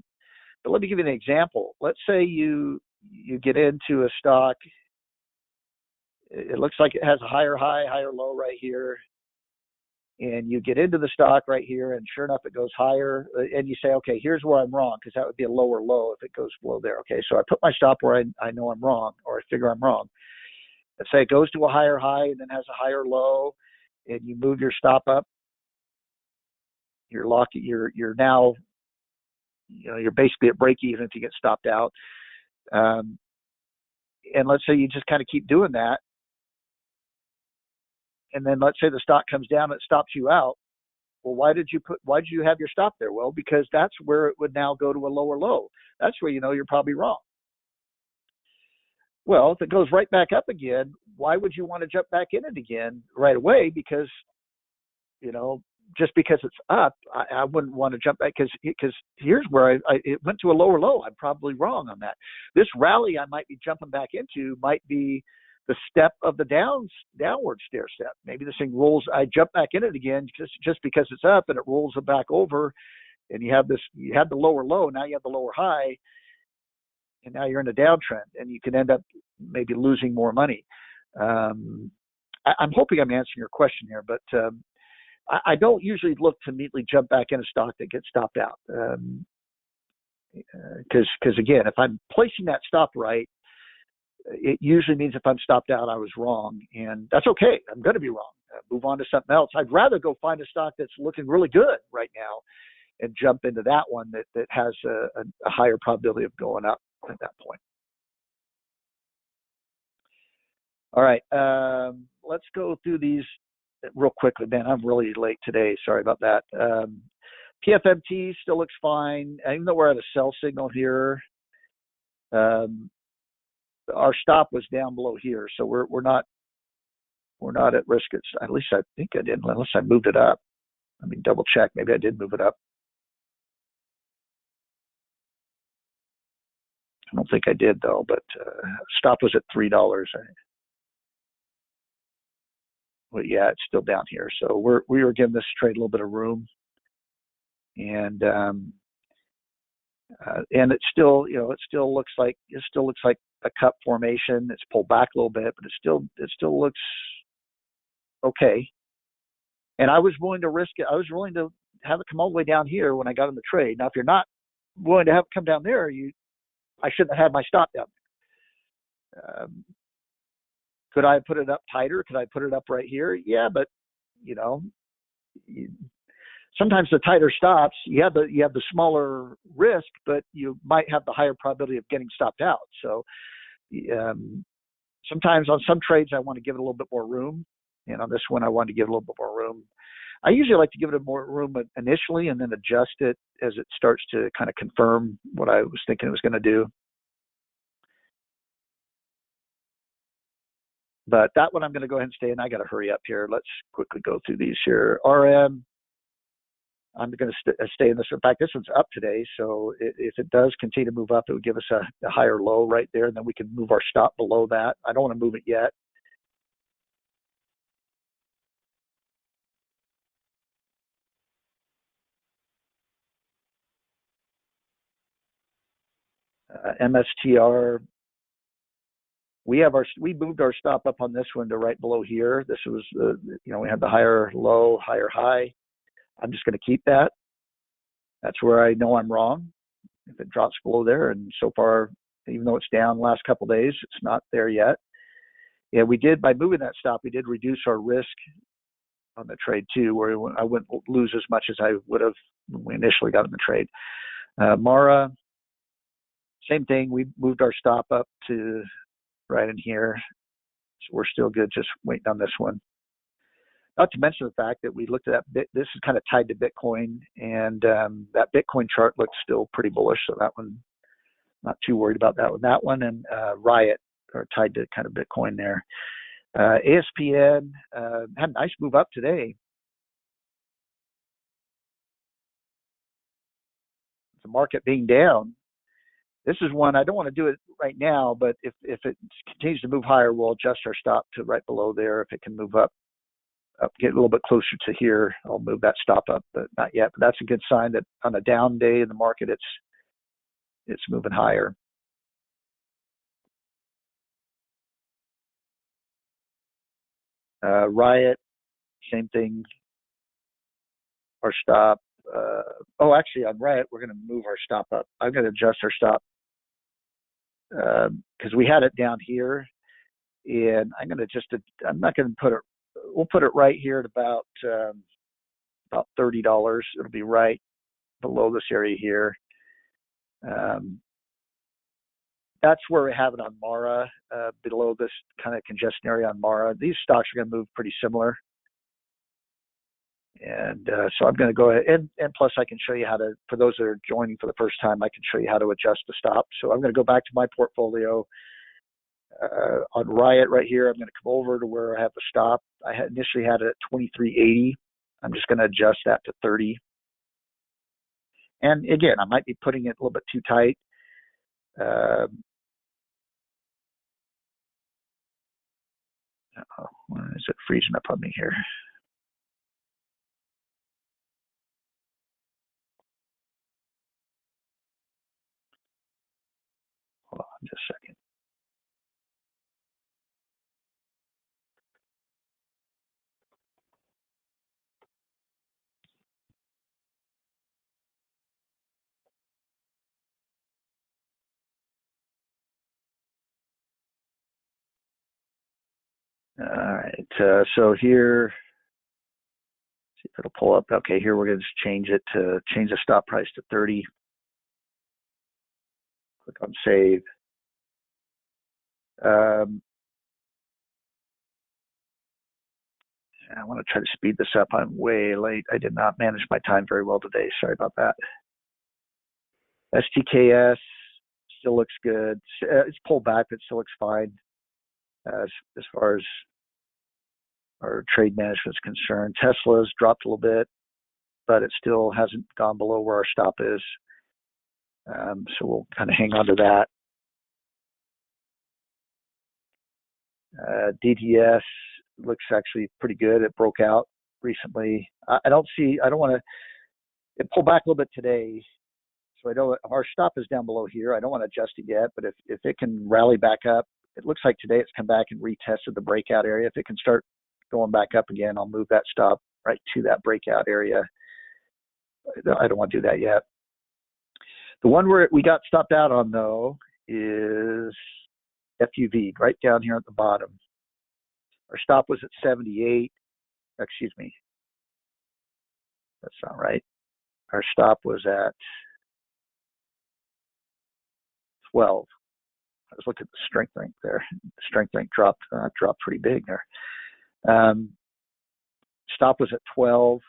Speaker 1: but let me give you an example. Let's say you get into a stock. It looks like it has a higher high, higher low right here. And you get into the stock right here, and sure enough, it goes higher. And you say, okay, here's where I'm wrong, because that would be a lower low if it goes below there. Okay, so I put my stop where I know I'm wrong, or I figure I'm wrong. Let's say it goes to a higher high and then has a higher low, and you move your stop up. You're now, you're basically at break even if you get stopped out. And let's say you just kind of keep doing that. And then let's say the stock comes down and it stops you out. Well, why did you have your stop there? Well, because that's where it would now go to a lower low. That's where you're probably wrong. Well, if it goes right back up again, why would you want to jump back in it again right away? Because, just because it's up, I wouldn't want to jump back, because here's where it went to a lower low. I'm probably wrong on that. This rally I might be jumping back into might be the step of the downward stair step. Maybe this thing rolls, I jump back in it again just because it's up, and it rolls it back over, and you had the lower low, now you have the lower high, and now you're in a downtrend, and you can end up maybe losing more money. I'm hoping I'm answering your question here, but I don't usually look to immediately jump back in a stock that gets stopped out. Because again, if I'm placing that stop right, it usually means if I'm stopped out, I was wrong, and that's okay. I'm going to be wrong. Move on to something else. I'd rather go find a stock that's looking really good right now and jump into that one that has a higher probability of going up at that point. All right, let's go through these real quickly. Man, I'm really late today. Sorry about that. PFMT still looks fine, even though we're at a sell signal here. Our stop was down below here, so we're not at risk. At least I think I didn't, unless I moved it up. Let me double check. Maybe I did move it up. I don't think I did though, but stop was at $3. Well, yeah, it's still down here. So we were giving this trade a little bit of room, and it still, it still looks like a cup formation. It's pulled back a little bit, but it still looks okay. And I was willing to risk it. I was willing to have it come all the way down here when I got in the trade. Now, if you're not willing to have it come down there, I shouldn't have had my stop down there. Could I put it up tighter? Could I put it up right here? Yeah, but sometimes the tighter stops, you have the smaller risk, but you might have the higher probability of getting stopped out. So sometimes on some trades, I want to give it a little bit more room. And on this one, I wanted to give it a little bit more room. I usually like to give it more room initially and then adjust it as it starts to kind of confirm what I was thinking it was going to do. But that one I'm going to go ahead and stay in. I got to hurry up here. Let's quickly go through these here. RM, I'm going to stay in this. In fact, this one's up today. So if it does continue to move up, it would give us a higher low right there. And then we can move our stop below that. I don't want to move it yet. MSTR, we moved our stop up on this one to right below here. This was we had the higher low, higher high. I'm just going to keep that. That's where I know I'm wrong. If it drops below there, and so far, even though it's down the last couple of days, it's not there yet. Yeah, we did, by moving that stop, we did reduce our risk on the trade too, where I wouldn't lose as much as I would have when we initially got in the trade. Mara, same thing. We moved our stop up to right in here. So we're still good, just waiting on this one. Not to mention the fact that we looked at that, this is kind of tied to Bitcoin, and that Bitcoin chart looks still pretty bullish. So that one, not too worried about that one. That one and Riot are tied to kind of Bitcoin there. ASPN had a nice move up today. The market being down. This is one, I don't want to do it right now, but if it continues to move higher, we'll adjust our stop to right below there. If it can move up, get a little bit closer to here, I'll move that stop up, but not yet. But that's a good sign that on a down day in the market, it's moving higher. Riot, same thing. Our stop. Actually, on Riot, we're going to move our stop up. I'm going to adjust our stop because we had it down here, and I'm not going to put it. We'll put it right here at about $30. It'll be right below this area here. That's where we have it on Mara, below this kind of congestion area on Mara. These stocks are going to move pretty similar. And so I'm going to go ahead, and plus I can show you how to, for those that are joining for the first time, I can show you how to adjust the stop. So I'm going to go back to my portfolio on Riot right here. I'm going to come over to where I have the stop. I initially had it at 23.80. I'm just going to adjust that to 30. And again, I might be putting it a little bit too tight. Is it freezing up on me here? Hold on just a second. All right, so here, see if it'll pull up. Okay, here we're going to just change the stop price to 30. Click on save. I want to try to speed this up. I'm way late. I did not manage my time very well today. Sorry about that. STKS still looks good. It's pulled back, but still looks fine as far as our trade management is concerned. Tesla's dropped a little bit, but it still hasn't gone below where our stop is. So we'll kind of hang on to that. DTS looks actually pretty good. It broke out recently. I don't want to, it pulled back a little bit today. So I know our stop is down below here. I don't want to adjust it yet, but if it can rally back up, it looks like today it's come back and retested the breakout area. If it can start going back up again, I'll move that stop right to that breakout area. I don't want to do that yet. The one where we got stopped out on, though, is FUV, right down here at the bottom. Our stop was at 78. Excuse me. That's not right. Our stop was at 12. Let's look at the strength rank there. The strength rank dropped pretty big there. Stop was at 12.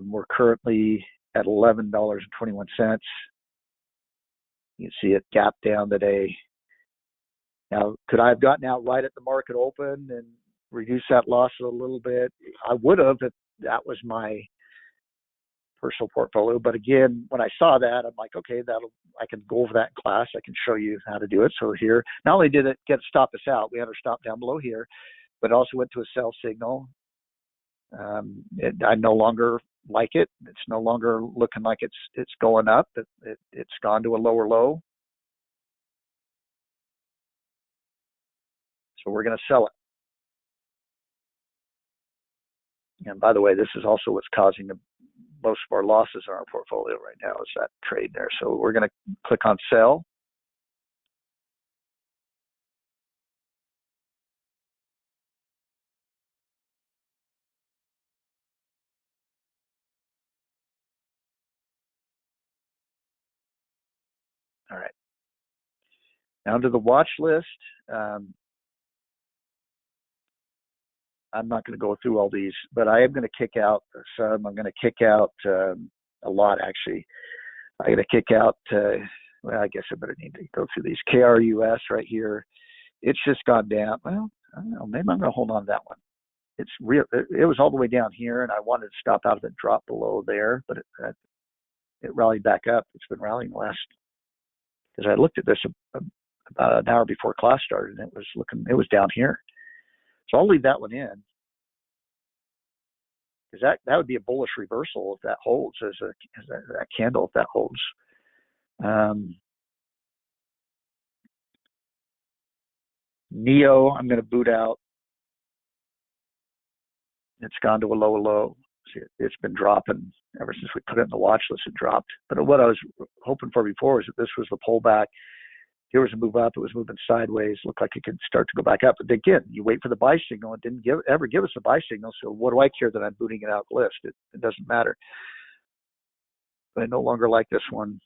Speaker 1: We're currently at $11.21. You can see it gap down today. Now, could I have gotten out right at the market open and reduced that loss a little bit? I would have if that was my personal portfolio. But again, when I saw that, I'm like, okay, I can go over that in class. I can show you how to do it. So here, not only did it stop us out, we had our stop down below here, but it also went to a sell signal. I no longer like it. It's no longer looking like it's going up. It's gone to a lower low. So we're going to sell it. And by the way, this is also what's causing most of our losses in our portfolio right now is that trade there. So we're going to click on sell. All right. Now to the watch list. I'm not going to go through all these, but I am going to kick out some. I'm going to kick out a lot, actually. I'm going to kick out, well, I guess I better need to go through these. KRUS right here. It's just gone down. Well, I don't know. Maybe I'm going to hold on to that one. It's real. It was all the way down here, and I wanted to stop out of it, drop below there, but it rallied back up. It's been rallying the last, because I looked at this about an hour before class started, and it was down here. So I'll leave that one in, because that would be a bullish reversal if that holds as that candle, if that holds. NEO, I'm going to boot out. It's gone to a low. See, it's been dropping ever since we put it in the watch list. It dropped. But what I was hoping for before was that this was the pullback. Here was a move up. It was moving sideways. Looked like it could start to go back up. But again, you wait for the buy signal. It didn't ever give us a buy signal. So what do I care that I'm booting it out of the list? It doesn't matter. But I no longer like this one.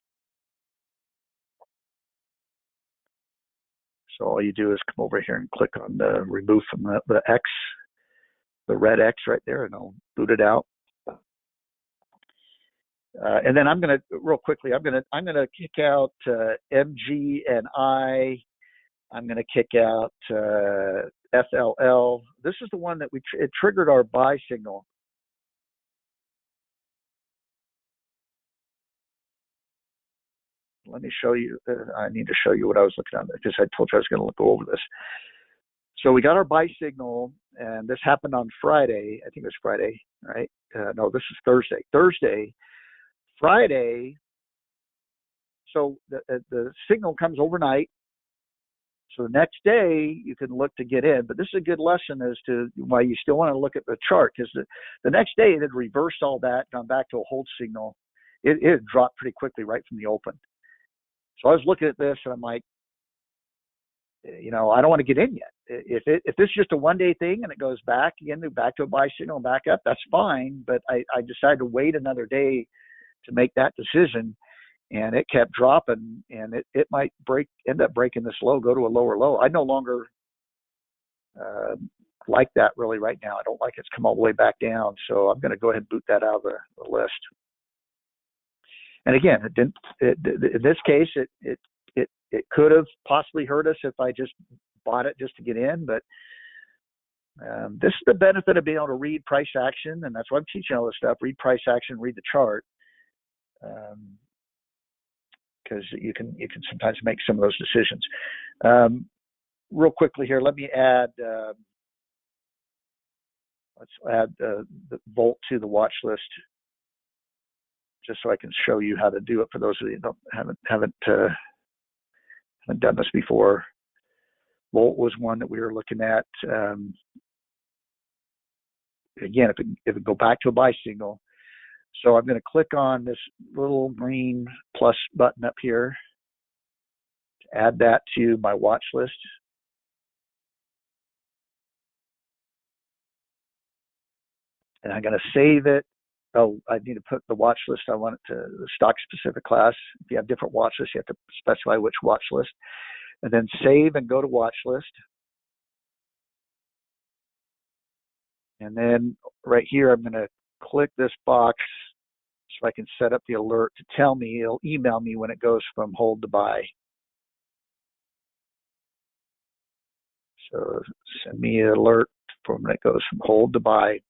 Speaker 1: So all you do is come over here and click on the remove from the X, the red X right there, and I'll boot it out. And then I'm going to real quickly. I'm going to kick out MG and I. I'm going to kick out FLL. This is the one that it triggered our buy signal. Let me show you. I need to show you what I was looking at, because I told you I was going to go over this. So we got our buy signal, and this happened on Friday. I think it was Friday, right? No, this is Thursday. Friday. So the signal comes overnight. So the next day you can look to get in, but this is a good lesson as to why you still want to look at the chart, because the next day it had reversed all that, gone back to a hold signal. It had dropped pretty quickly right from the open. So I was looking at this and I'm like, I don't want to get in yet. If this is just a one-day thing and it goes back to a buy signal and back up, that's fine. But I decided to wait another day to make that decision, and it kept dropping, and it might end up breaking this low, go to a lower low. I no longer like that really right now. I don't like it's come all the way back down, so I'm going to go ahead and boot that out of the list. And again, it didn't. In this case, it could have possibly hurt us if I just bought it just to get in, but this is the benefit of being able to read price action, and that's why I'm teaching all this stuff. Read price action, read the chart, because you can sometimes make some of those decisions. Real quickly here, let me add. Let's add the Volt to the watch list, just so I can show you how to do it for those of you who haven't done this before. Volt was one that we were looking at. Again, if it go back to a buy signal, so I'm going to click on this little green plus button up here to add that to my watch list. And I'm going to save it. Oh, I need to put the watch list. I want it to the stock specific class. If you have different watch lists, you have to specify which watch list. And then save and go to watch list. And then right here, I'm going to click this box so I can set up the alert to tell me, it'll email me when it goes from hold to buy. So send me an alert from when it goes from hold to buy.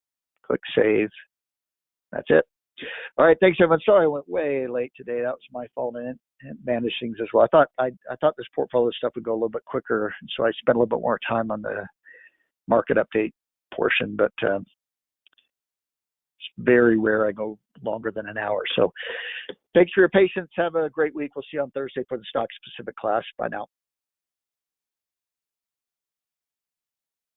Speaker 1: Click save. That's it. All right, thanks everyone. Sorry I went way late today. That was my fault and managed things as well. I thought this portfolio stuff would go a little bit quicker, so I spent a little bit more time on the market update portion, but it's very rare I go longer than an hour. So thanks for your patience. Have a great week. We'll see you on Thursday for the stock specific class. Bye now.